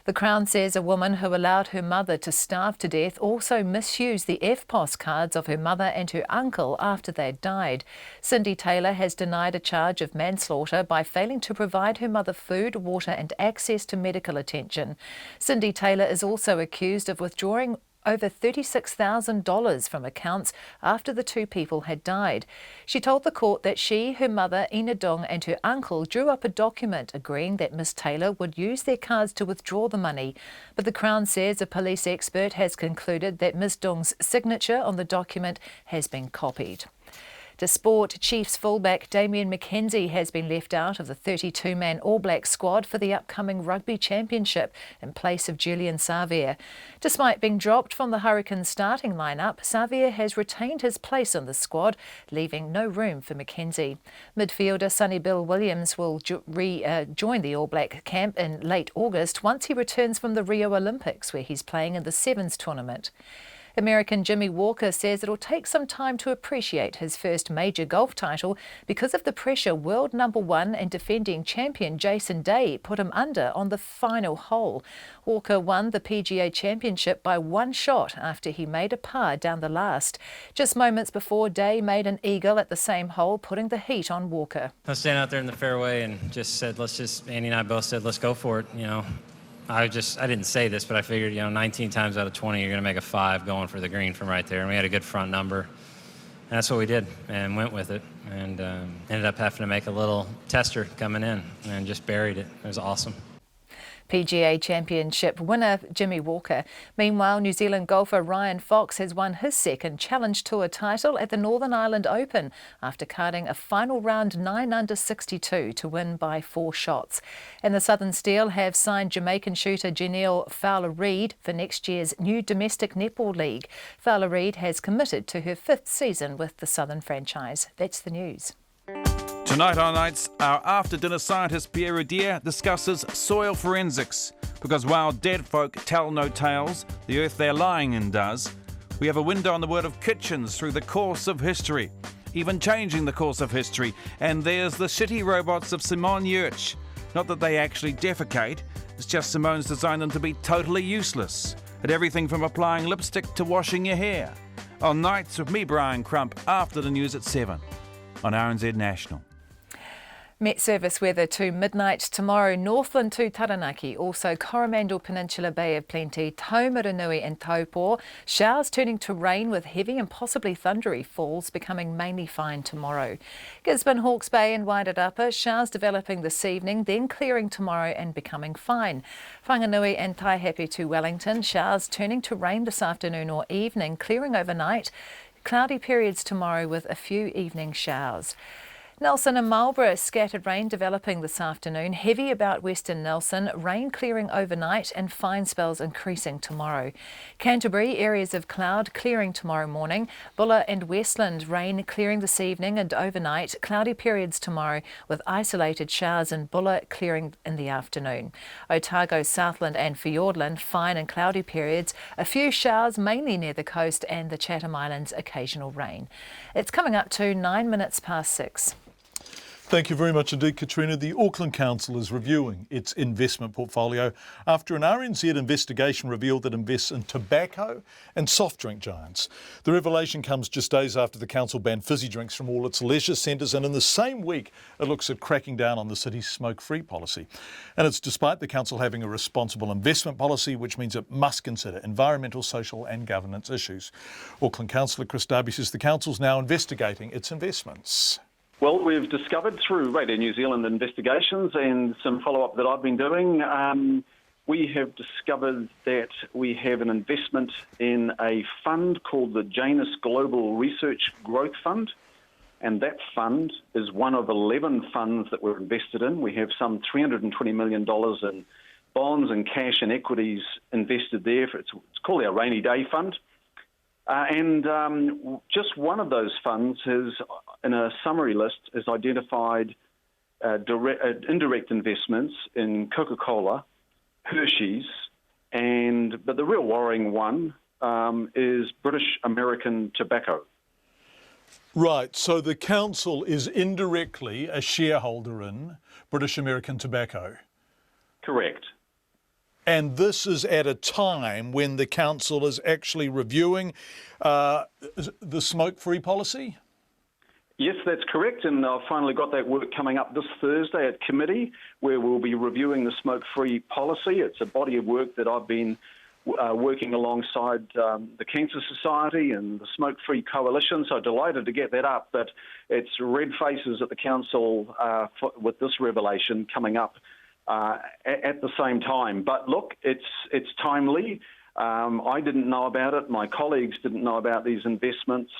The Crown says a woman who allowed her mother to starve to death also misused the FPOS cards of her mother and her uncle after they had died. Cindy Taylor has denied a charge of manslaughter by failing to provide her mother food, water and access to medical attention. Cindy Taylor is also accused of withdrawing over $36,000 from accounts after the 2 people had died. She told the court that she, her mother, Ina Dong and her uncle drew up a document agreeing that Miss Taylor would use their cards to withdraw the money. But the Crown says a police expert has concluded that Ms Dong's signature on the document has been copied. To sport, Chiefs fullback Damien McKenzie has been left out of the 32-man All Black squad for the upcoming Rugby Championship in place of Julian Savea. Despite being dropped from the Hurricanes starting lineup, Savea has retained his place on the squad, leaving no room for McKenzie. Midfielder Sonny Bill Williams will join the All Black camp in late August once he returns from the Rio Olympics, where he's playing in the Sevens tournament. American Jimmy Walker says it'll take some time to appreciate his first major golf title because of the pressure world #1 and defending champion Jason Day put him under on the final hole. Walker won the PGA Championship by 1 shot after he made a par down the last. Just moments before, Day made an eagle at the same hole, putting the heat on Walker. I was standing out there in the fairway and just said, Andy and I both said, let's go for it, I didn't say this, but I figured, 19 times out of 20, you're going to make a 5 going for the green from right there. And we had a good front number. And that's what we did and went with it. And ended up having to make a little tester coming in and just buried it. It was awesome. PGA Championship winner Jimmy Walker. Meanwhile, New Zealand golfer Ryan Fox has won his second Challenge Tour title at the Northern Ireland Open after carding a final round 9 under 62 to win by 4 shots. And the Southern Steel have signed Jamaican shooter Janelle Fowler-Reid for next year's new domestic netball league. Fowler-Reid has committed to her 5th season with the Southern franchise. That's the news. Tonight on Nights, our after-dinner scientist Pierre Rudier discusses soil forensics. Because while dead folk tell no tales, the earth they're lying in does. We have a window on the word of kitchens through the course of history, even changing the course of history. And there's the shitty robots of Simone Yurch. Not that they actually defecate, it's just Simone's designed them to be totally useless at everything from applying lipstick to washing your hair. On Nights with me, Brian Crump, after the news at 7 on RNZ National. Met Service weather to midnight tomorrow, Northland to Taranaki, also Coromandel Peninsula, Bay of Plenty, Taumarunui and Taupo. Showers turning to rain with heavy and possibly thundery falls becoming mainly fine tomorrow. Gisborne, Hawke's Bay and Wairarapa, showers developing this evening, then clearing tomorrow and becoming fine. Whanganui and Taihape to Wellington, showers turning to rain this afternoon or evening, clearing overnight. Cloudy periods tomorrow with a few evening showers. Nelson and Marlborough, scattered rain developing this afternoon. Heavy about western Nelson, rain clearing overnight and fine spells increasing tomorrow. Canterbury, areas of cloud clearing tomorrow morning. Buller and Westland, rain clearing this evening and overnight. Cloudy periods tomorrow with isolated showers in Buller, clearing in the afternoon. Otago, Southland and Fiordland, fine and cloudy periods. A few showers mainly near the coast and the Chatham Islands, occasional rain. It's coming up to 6:09. Thank you very much indeed, Katrina. The Auckland Council is reviewing its investment portfolio after an RNZ investigation revealed that invests in tobacco and soft drink giants. The revelation comes just days after the council banned fizzy drinks from all its leisure centres, and in the same week it looks at cracking down on the city's smoke-free policy. And it's despite the council having a responsible investment policy, which means it must consider environmental, social and governance issues. Auckland Councillor Chris Darby says the council's now investigating its investments. Well, we've discovered through Radio New Zealand investigations and some follow-up that I've been doing, we have discovered that we have an investment in a fund called the Janus Global Research Growth Fund, and that fund is one of 11 funds that we're invested in. We have some $320 million in bonds and cash and equities invested there. It's called our Rainy Day Fund. Just one of those funds has, in a summary list, has identified indirect investments in Coca-Cola, Hershey's, but the real worrying one is British American Tobacco. Right, so the council is indirectly a shareholder in British American Tobacco. Correct. And this is at a time when the council is actually reviewing the smoke-free policy? Yes, that's correct. And I've finally got that work coming up this Thursday at committee, where we'll be reviewing the smoke-free policy. It's a body of work that I've been working alongside the Cancer Society and the Smoke-Free Coalition. So delighted to get that up. But it's red faces at the council with this revelation coming up at the same time. But look, it's timely. I didn't know about it. My colleagues didn't know about these investments.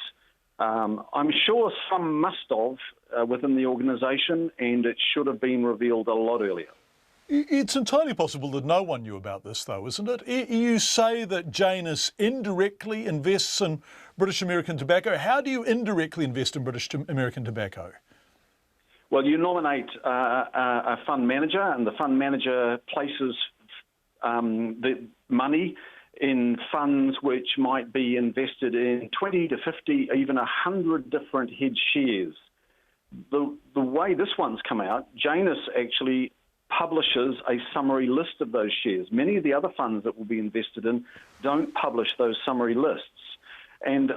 I'm sure some must have within the organisation, and it should have been revealed a lot earlier. It's entirely possible that no one knew about this, though, isn't it? You say that Janus indirectly invests in British American Tobacco. How do you indirectly invest in British American Tobacco? Well, you nominate a fund manager, and the fund manager places the money in funds which might be invested in 20 to 50, even 100 different hedge shares. The way this one's come out, Janus actually publishes a summary list of those shares. Many of the other funds that will be invested in don't publish those summary lists. And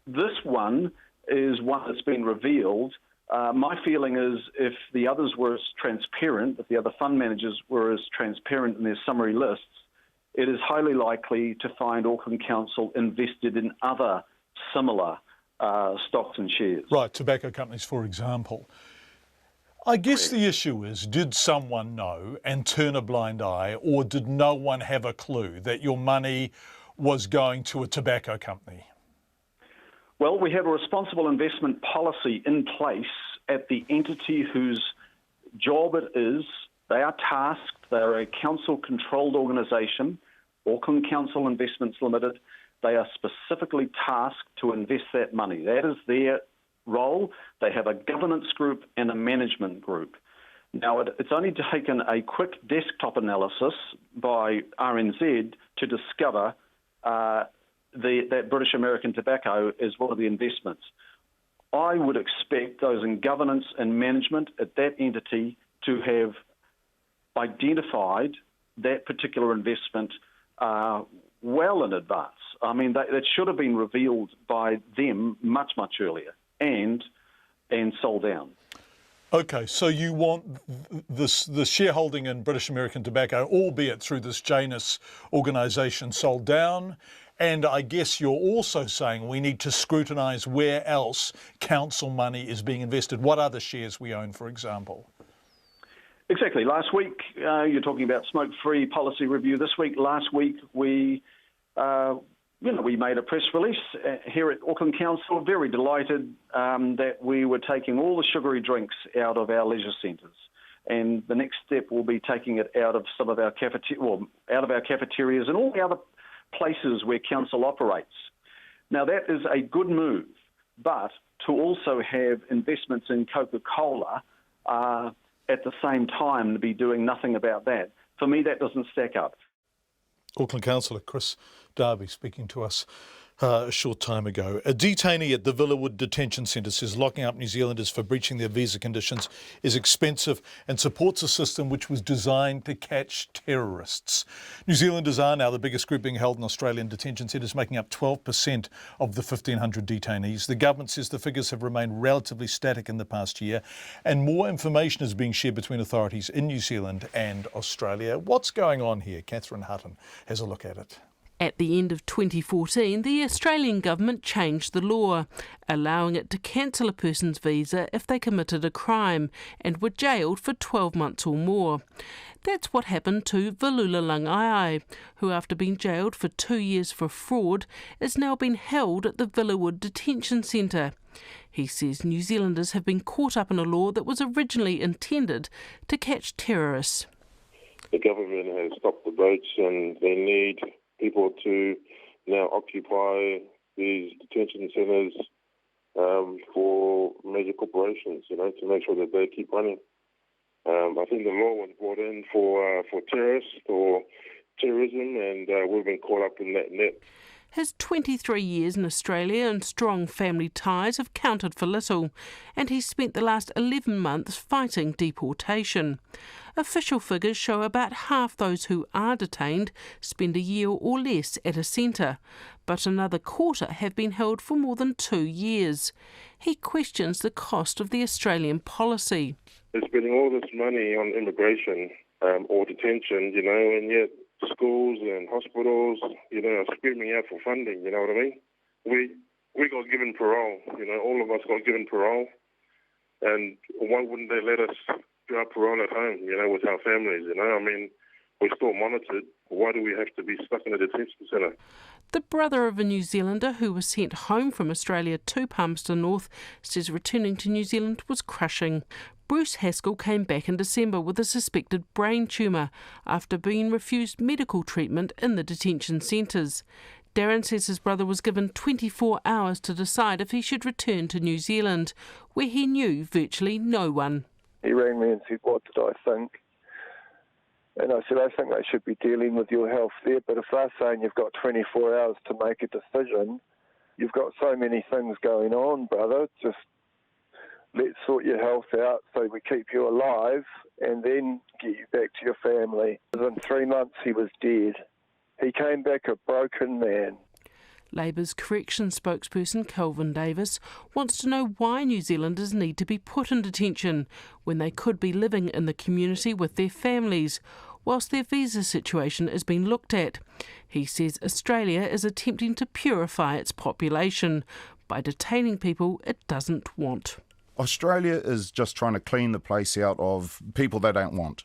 this one is one that's been revealed. My feeling is if the others were as transparent, if the other fund managers were as transparent in their summary lists, it is highly likely to find Auckland Council invested in other similar stocks and shares. Right, tobacco companies, for example. I guess the issue is, did someone know and turn a blind eye, or did no one have a clue that your money was going to a tobacco company? Well, we have a responsible investment policy in place at the entity whose job it is. They are tasked, they are a council-controlled organisation, Auckland Council Investments Limited. They are specifically tasked to invest that money. That is their role. They have a governance group and a management group. Now, it's only taken a quick desktop analysis by RNZ to discover that British American Tobacco is one of the investments. I would expect those in governance and management at that entity to have identified that particular investment well in advance. I mean, that should have been revealed by them much, much earlier and sold down. Okay, so you want the shareholding in British American Tobacco, albeit through this Janus organisation, sold down. And I guess you're also saying we need to scrutinise where else council money is being invested. What other shares we own, for example? Exactly. Last week, you're talking about smoke-free policy review. This week, last week, we we made a press release here at Auckland Council, very delighted that we were taking all the sugary drinks out of our leisure centres. And the next step will be taking it out of some of our cafeterias and all the other places where council operates. Now, that is a good move, but to also have investments in Coca-Cola at the same time to be doing nothing about that, for me, that doesn't stack up. Auckland Councillor Chris Darby speaking to us a short time ago. A detainee at the Villawood Detention Centre says locking up New Zealanders for breaching their visa conditions is expensive and supports a system which was designed to catch terrorists. New Zealanders are now the biggest group being held in Australian detention centres, making up 12% of the 1,500 detainees. The government says the figures have remained relatively static in the past year, and more information is being shared between authorities in New Zealand and Australia. What's going on here? Catherine Hutton has a look at it. At the end of 2014, the Australian government changed the law, allowing it to cancel a person's visa if they committed a crime and were jailed for 12 months or more. That's what happened to Valula Langai, who after being jailed for 2 years for fraud, is now being held at the Villawood Detention Centre. He says New Zealanders have been caught up in a law that was originally intended to catch terrorists. The government has stopped the boats and they need people to now occupy these detention centres for major corporations, to make sure that they keep running. I think the law was brought in for terrorists or terrorism, and we've been caught up in that net. His 23 years in Australia and strong family ties have counted for little, and he's spent the last 11 months fighting deportation. Official figures show about half those who are detained spend a year or less at a centre, but another quarter have been held for more than 2 years. He questions the cost of the Australian policy. They're spending all this money on immigration or detention, and yet schools and hospitals, are screaming out for funding, you know what I mean? We got given parole, all of us got given parole, and why wouldn't they let us do our parole at home, with our families, we're still monitored. Why do we have to be stuck in a detention centre? The brother of a New Zealander who was sent home from Australia to Palmerston North says returning to New Zealand was crushing. Bruce Haskell came back in December with a suspected brain tumour after being refused medical treatment in the detention centres. Darren says his brother was given 24 hours to decide if he should return to New Zealand, where he knew virtually no one. He rang me and said, "What did I think?" And I said, "I think they should be dealing with your health there, but if they're saying you've got 24 hours to make a decision, you've got so many things going on, brother. Just let's sort your health out so we keep you alive and then get you back to your family." Within 3 months, he was dead. He came back a broken man. Labour's corrections spokesperson Kelvin Davis wants to know why New Zealanders need to be put in detention when they could be living in the community with their families, whilst their visa situation is being looked at. He says Australia is attempting to purify its population by detaining people it doesn't want. Australia is just trying to clean the place out of people they don't want.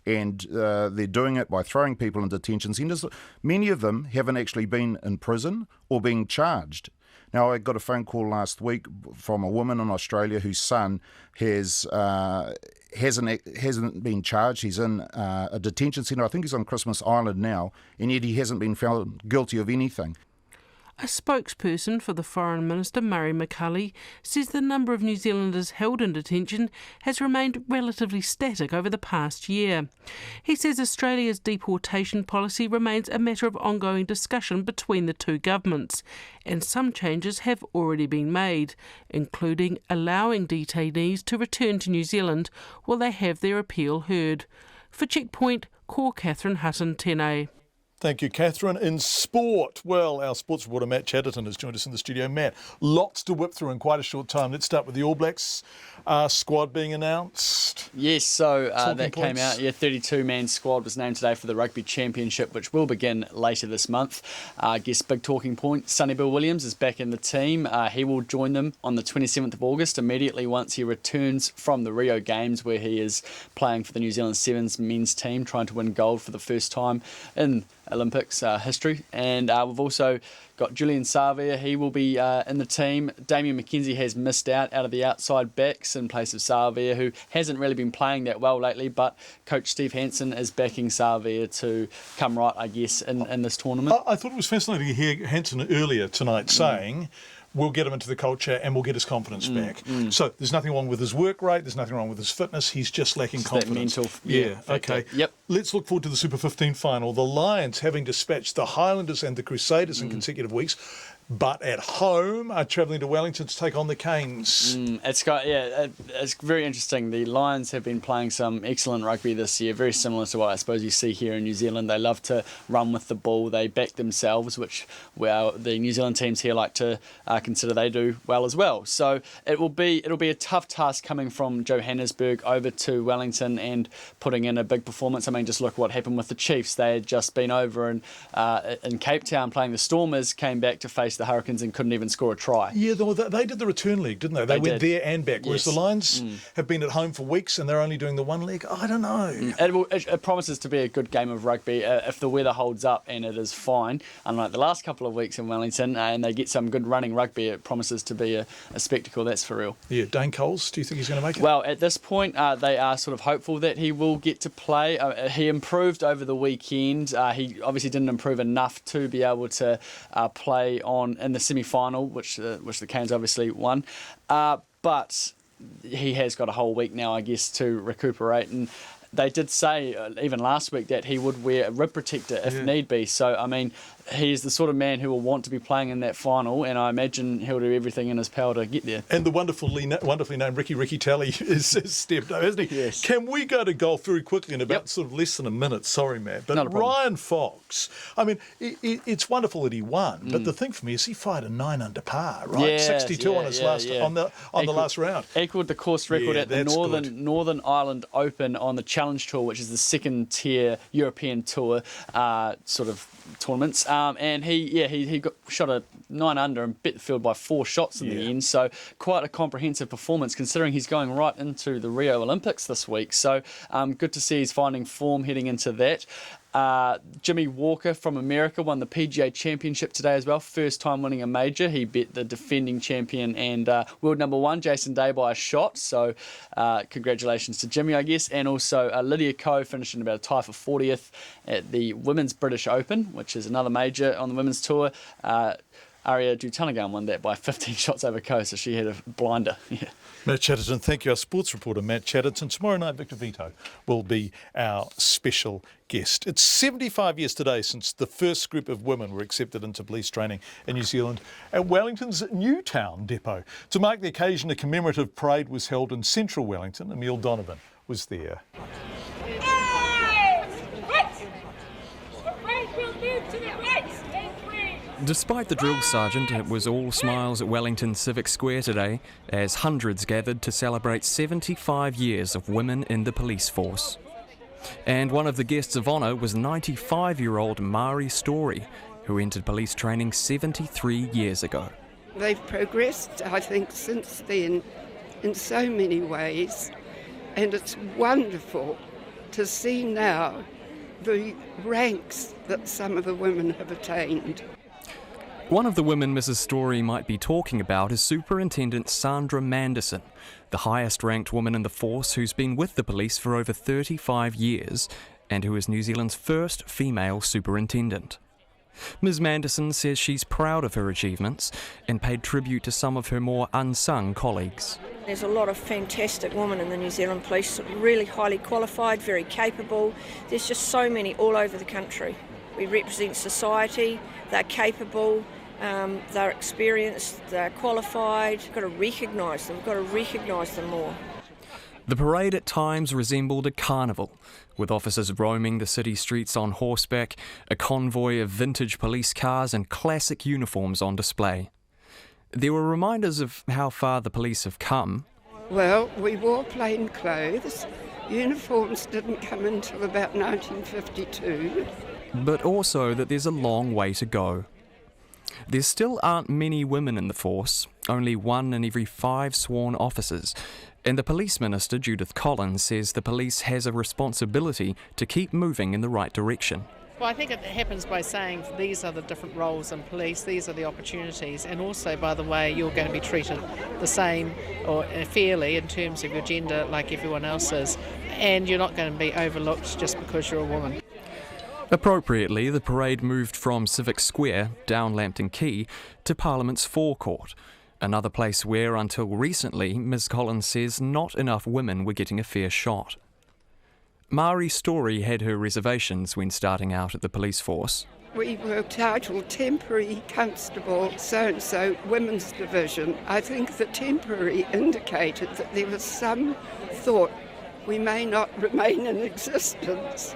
And they're doing it by throwing people in detention centres. Many of them haven't actually been in prison or being charged. Now, I got a phone call last week from a woman in Australia whose son hasn't been charged. He's in a detention centre. I think he's on Christmas Island now, and yet he hasn't been found guilty of anything. A spokesperson for the Foreign Minister, Murray McCulley, says the number of New Zealanders held in detention has remained relatively static over the past year. He says Australia's deportation policy remains a matter of ongoing discussion between the two governments, and some changes have already been made, including allowing detainees to return to New Zealand while they have their appeal heard. For Checkpoint, Ko Catherine Hutton, Tēnei. Thank you, Catherine. In sport, well, our sports reporter Matt Chatterton has joined us in the studio. Matt, lots to whip through in quite a short time. Let's start with the All Blacks squad being announced. Yes, so that points. came out. 32-man squad was named today for the Rugby Championship, which will begin later this month. I guess big talking point, Sonny Bill Williams is back in the team. He will join them on the 27th of August, immediately once he returns from the Rio Games, where he is playing for the New Zealand Sevens men's team, trying to win gold for the first time in Olympics history. And we've also got Julian Savia, he will be in the team. Damien McKenzie has missed out of the outside backs in place of Savia, who hasn't really been playing that well lately, but Coach Steve Hansen is backing Savia to come right, I guess, in this tournament. I thought it was fascinating to hear Hansen earlier tonight saying, we'll get him into the culture and we'll get his confidence back. So there's nothing wrong with his work rate, there's nothing wrong with his fitness, he's just lacking confidence. That mental, yeah, factor. okay. Yep. Let's look forward to the Super 15 final. The Lions, having dispatched the Highlanders and the Crusaders in consecutive weeks, but at home are travelling to Wellington to take on the Canes. It's very interesting. The Lions have been playing some excellent rugby this year, very similar to what I suppose you see here in New Zealand. They love to run with the ball. They back themselves, which the New Zealand teams here like to consider they do well as well. So it'll be a tough task coming from Johannesburg over to Wellington and putting in a big performance. I mean, just look what happened with the Chiefs. They had just been over in Cape Town playing the Stormers, came back to face the Hurricanes and couldn't even score a try. Yeah, they did the return leg, didn't they? They went there and back, whereas the Lions have been at home for weeks and they're only doing the one leg. I don't know. It promises to be a good game of rugby if the weather holds up, and it is fine. Unlike the last couple of weeks in Wellington, and they get some good running rugby, it promises to be a spectacle, that's for real. Yeah, Dane Coles, do you think he's going to make it? Well, at this point, they are sort of hopeful that he will get to play. He improved over the weekend. He obviously didn't improve enough to be able to play in the semi-final, which the Canes obviously won. But he has got a whole week now, I guess, to recuperate. And they did say, even last week, that he would wear a rib protector if need be. So, I mean, he's the sort of man who will want to be playing in that final, and I imagine he'll do everything in his power to get there. And the wonderfully named Ricky Talley has stepped up, hasn't he? Yes. Can we go to golf very quickly in about sort of less than a minute? Sorry, Matt. But Ryan Fox, I mean, it's wonderful that he won, but the thing for me is he fired a 9 under par, right? Yes, 62 on his on the last round. Equaled the course record at the Northern Ireland Open on the Challenge Tour, which is the second tier European Tour sort of tournaments. And he shot a 9 under and bit the field by 4 shots in the end. So quite a comprehensive performance considering he's going right into the Rio Olympics this week. So good to see he's finding form heading into that. Jimmy Walker from America won the PGA Championship today as well. First time winning a major. He beat the defending champion and world number 1, Jason Day, by a shot. So congratulations to Jimmy, I guess. And also Lydia Ko finished in about a tie for 40th at the Women's British Open, which is another major on the women's tour. Aria Jutanagan won that by 15 shots over Ko, so she had a blinder. Yeah. Matt Chatterton, thank you. Our sports reporter, Matt Chatterton. Tomorrow night, Victor Vito will be our special guest. It's 75 years today since the first group of women were accepted into police training in New Zealand at Wellington's Newtown depot. To mark the occasion, a commemorative parade was held in central Wellington. Emile Donovan was there. Despite the drill sergeant, it was all smiles at Wellington Civic Square today as hundreds gathered to celebrate 75 years of women in the police force. And one of the guests of honour was 95-year-old Mari Story, who entered police training 73 years ago. They've progressed, I think, since then in so many ways, and it's wonderful to see now the ranks that some of the women have attained. One of the women Mrs. Story might be talking about is Superintendent Sandra Manderson, the highest-ranked woman in the force who's been with the police for over 35 years and who is New Zealand's first female superintendent. Ms. Manderson says she's proud of her achievements and paid tribute to some of her more unsung colleagues. There's a lot of fantastic women in the New Zealand Police, really highly qualified, very capable. There's just so many all over the country. We represent society, they're capable, they're experienced, they're qualified. We've got to recognise them, we've got to recognise them more. The parade at times resembled a carnival, with officers roaming the city streets on horseback, a convoy of vintage police cars and classic uniforms on display. There were reminders of how far the police have come. Well, we wore plain clothes. Uniforms didn't come until about 1952. But also that there's a long way to go. There still aren't many women in the force, only 1 in every 5 sworn officers, and the Police Minister, Judith Collins, says the police has a responsibility to keep moving in the right direction. Well, I think it happens by saying these are the different roles in police, these are the opportunities, and also, by the way, you're going to be treated the same or fairly in terms of your gender like everyone else is, and you're not going to be overlooked just because you're a woman. Appropriately, the parade moved from Civic Square, down Lambton Quay, to Parliament's forecourt, another place where, until recently, Ms Collins says not enough women were getting a fair shot. Mari Story had her reservations when starting out at the police force. We were titled Temporary Constable so-and-so Women's Division. I think the temporary indicated that there was some thought we may not remain in existence.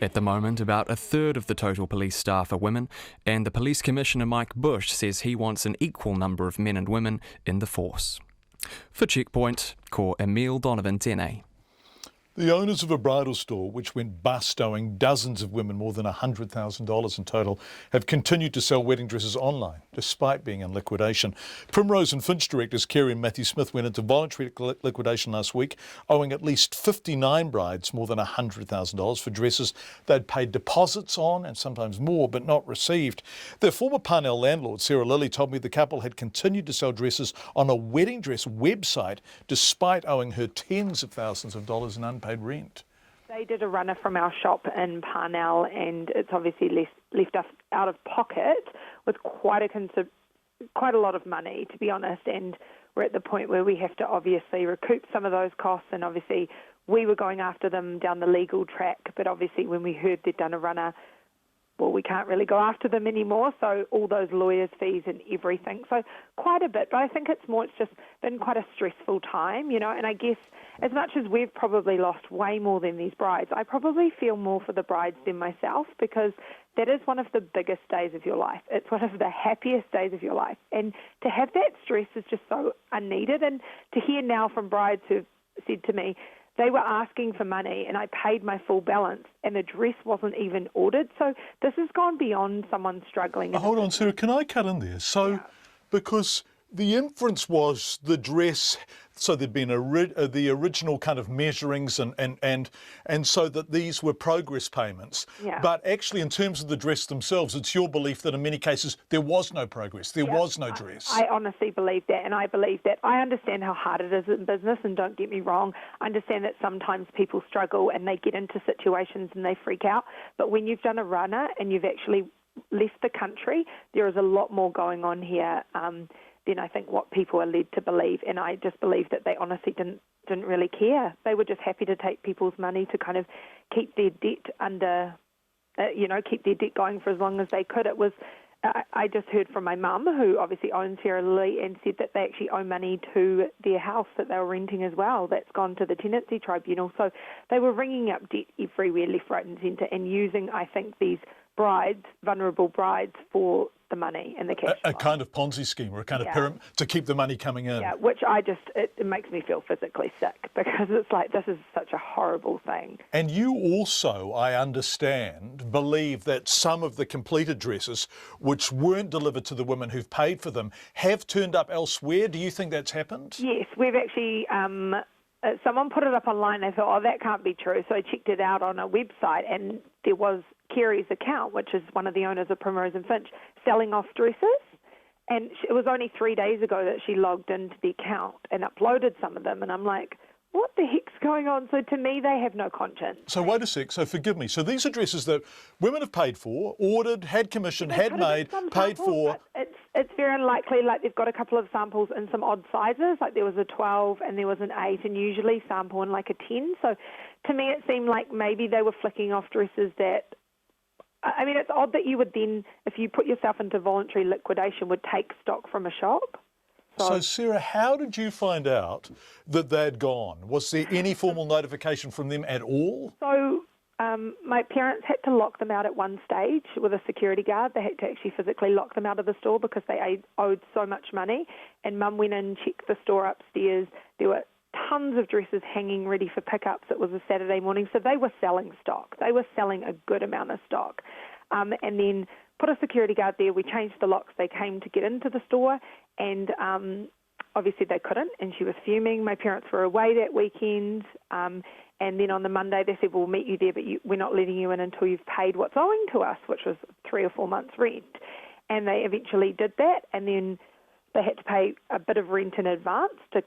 At the moment, about a third of the total police staff are women, and the Police Commissioner Mike Bush says he wants an equal number of men and women in the force. For Checkpoint, ko Emile Donovan Tene. The owners of a bridal store which went bust owing dozens of women more than $100,000 in total have continued to sell wedding dresses online despite being in liquidation. Primrose and Finch directors Kerry and Matthew Smith went into voluntary liquidation last week, owing at least 59 brides more than $100,000 for dresses they'd paid deposits on and sometimes more but not received. Their former Parnell landlord Sarah Lilly told me the couple had continued to sell dresses on a wedding dress website despite owing her tens of thousands of dollars in unpaid rent. They did a runner from our shop in Parnell, and it's obviously left us out of pocket with quite a lot of money, to be honest, and we're at the point where we have to obviously recoup some of those costs, and obviously we were going after them down the legal track, but obviously when we heard they'd done a runner, well, we can't really go after them anymore, so all those lawyers' fees and everything. So quite a bit, but I think it's just been quite a stressful time, and I guess as much as we've probably lost way more than these brides, I probably feel more for the brides than myself, because that is one of the biggest days of your life. It's one of the happiest days of your life. And to have that stress is just so unneeded. And to hear now from brides who've said to me, they were asking for money and I paid my full balance and the dress wasn't even ordered. So this has gone beyond someone struggling. Hold on, Sarah, can I cut in there? So, because the inference was the dress, so there'd been the original kind of measurings and so that these were progress payments. Yeah. But actually, in terms of the dress themselves, it's your belief that in many cases there was no progress, there was no dress. I honestly believe that, and I believe that. I understand how hard it is in business, and don't get me wrong, I understand that sometimes people struggle and they get into situations and they freak out. But when you've done a runner and you've actually left the country, there is a lot more going on here than I think what people are led to believe. And I just believe that they honestly didn't really care. They were just happy to take people's money to kind of keep their debt under, keep their debt going for as long as they could. It was, I just heard from my mum, who obviously owns Sarah Lilly, and said that they actually owe money to their house that they were renting as well. That's gone to the tenancy tribunal. So they were ringing up debt everywhere, left, right and centre, and using, I think, these brides, vulnerable brides, for the money and the cash flow. A kind of Ponzi scheme or a kind of pyramid to keep the money coming in. Yeah, which it makes me feel physically sick, because it's like, this is such a horrible thing. And you also, I understand, believe that some of the completed dresses, which weren't delivered to the women who've paid for them, have turned up elsewhere. Do you think that's happened? Yes, we've actually, someone put it up online. They thought, that can't be true. So I checked it out on a website, and there was Kerry's account, which is one of the owners of Primrose and Finch, selling off dresses. And it was only 3 days ago that she logged into the account and uploaded some of them. And I'm like, what the heck's going on? So to me, they have no conscience. So wait a sec. So forgive me. So these are dresses that women have paid for, ordered, had commissioned, had made, paid for. It's very unlikely. Like, they've got a couple of samples in some odd sizes. Like, there was a 12 and there was an 8, and usually sample in like a 10. So to me, it seemed like maybe they were flicking off dresses that, I mean, it's odd that you would then, if you put yourself into voluntary liquidation, would take stock from a shop. So, Sarah, how did you find out that they'd gone? Was there any formal notification from them at all? So my parents had to lock them out at one stage with a security guard. They had to actually physically lock them out of the store because they owed so much money. And Mum went in, checked the store upstairs. There were tons of dresses hanging ready for pickups. It was a Saturday morning, so they were selling stock. They were selling a good amount of stock. And then put a security guard there. We changed the locks. They came to get into the store, and obviously they couldn't, and she was fuming. My parents were away that weekend, and then on the Monday they said, we'll meet you there, but we're not letting you in until you've paid what's owing to us, which was 3 or 4 months' rent. And they eventually did that, and then they had to pay a bit of rent in advance to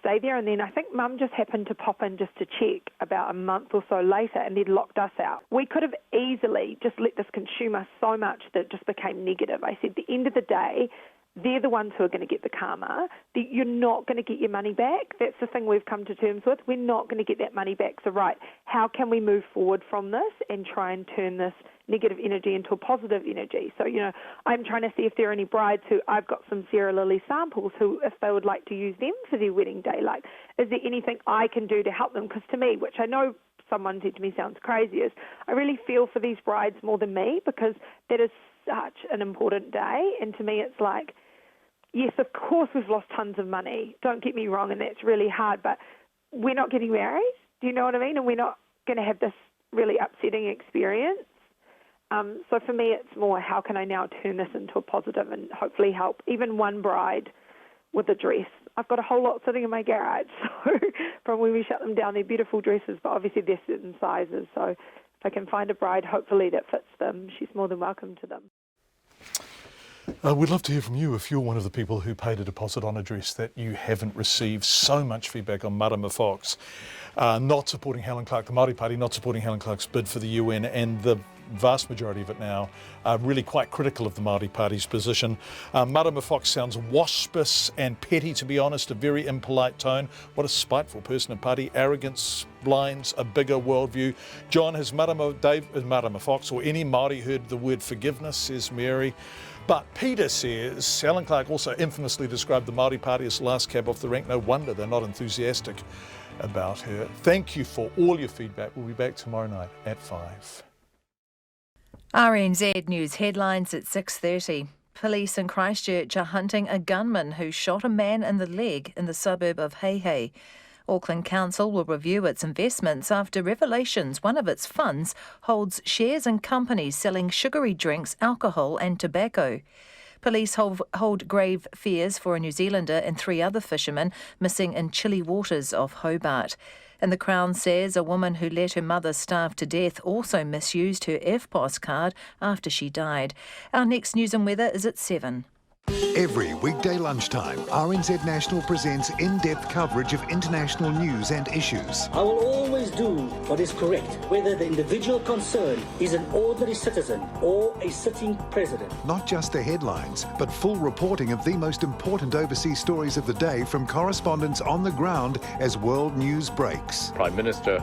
stay there. And then I think Mum just happened to pop in just to check about a month or so later, and they'd locked us out. We could have easily just let this consume us so much that it just became negative. I said, at the end of the day, they're the ones who are going to get the karma. You're not going to get your money back. That's the thing we've come to terms with. We're not going to get that money back. So, right, how can we move forward from this and try and turn this negative energy into a positive energy? So, I'm trying to see if there are any brides who, I've got some Sarah Lily samples who, if they would like to use them for their wedding day, like, is there anything I can do to help them? Because to me, which I know someone said to me sounds crazy, is I really feel for these brides more than me, because that is such an important day. And to me, it's like, yes, of course we've lost tons of money. Don't get me wrong, and that's really hard, but we're not getting married. Do you know what I mean? And we're not going to have this really upsetting experience. So for me, it's more, how can I now turn this into a positive and hopefully help even one bride with a dress. I've got a whole lot sitting in my garage, so from when we shut them down, they're beautiful dresses, but obviously they're certain sizes. So if I can find a bride, hopefully that fits them, she's more than welcome to them. We'd love to hear from you if you're one of the people who paid a deposit on a dress that you haven't received. So much feedback on Marama Fox not supporting Helen Clark, the Māori Party not supporting Helen Clark's bid for the UN, and the vast majority of it now are really quite critical of the Māori Party's position. Marama Fox sounds waspish and petty, to be honest, a very impolite tone. What a spiteful person in party. Arrogance blinds a bigger worldview. John, has Marama Fox or any Māori heard the word forgiveness, says Mary. But Peter says, Helen Clark also infamously described the Māori Party as last cab off the rank. No wonder they're not enthusiastic about her. Thank you for all your feedback. We'll be back tomorrow night at 5. RNZ News headlines at 6:30. Police in Christchurch are hunting a gunman who shot a man in the leg in the suburb of Heihei. Auckland Council will review its investments after revelations one of its funds holds shares in companies selling sugary drinks, alcohol and tobacco. Police hold grave fears for a New Zealander and 3 other fishermen missing in chilly waters off Hobart. And the Crown says a woman who let her mother starve to death also misused her EFTPOS card after she died. Our next news and weather is at 7. Every weekday lunchtime, RNZ National presents in-depth coverage of international news and issues. I will always do what is correct, whether the individual concerned is an ordinary citizen or a sitting president. Not just the headlines, but full reporting of the most important overseas stories of the day from correspondents on the ground as world news breaks. Prime Minister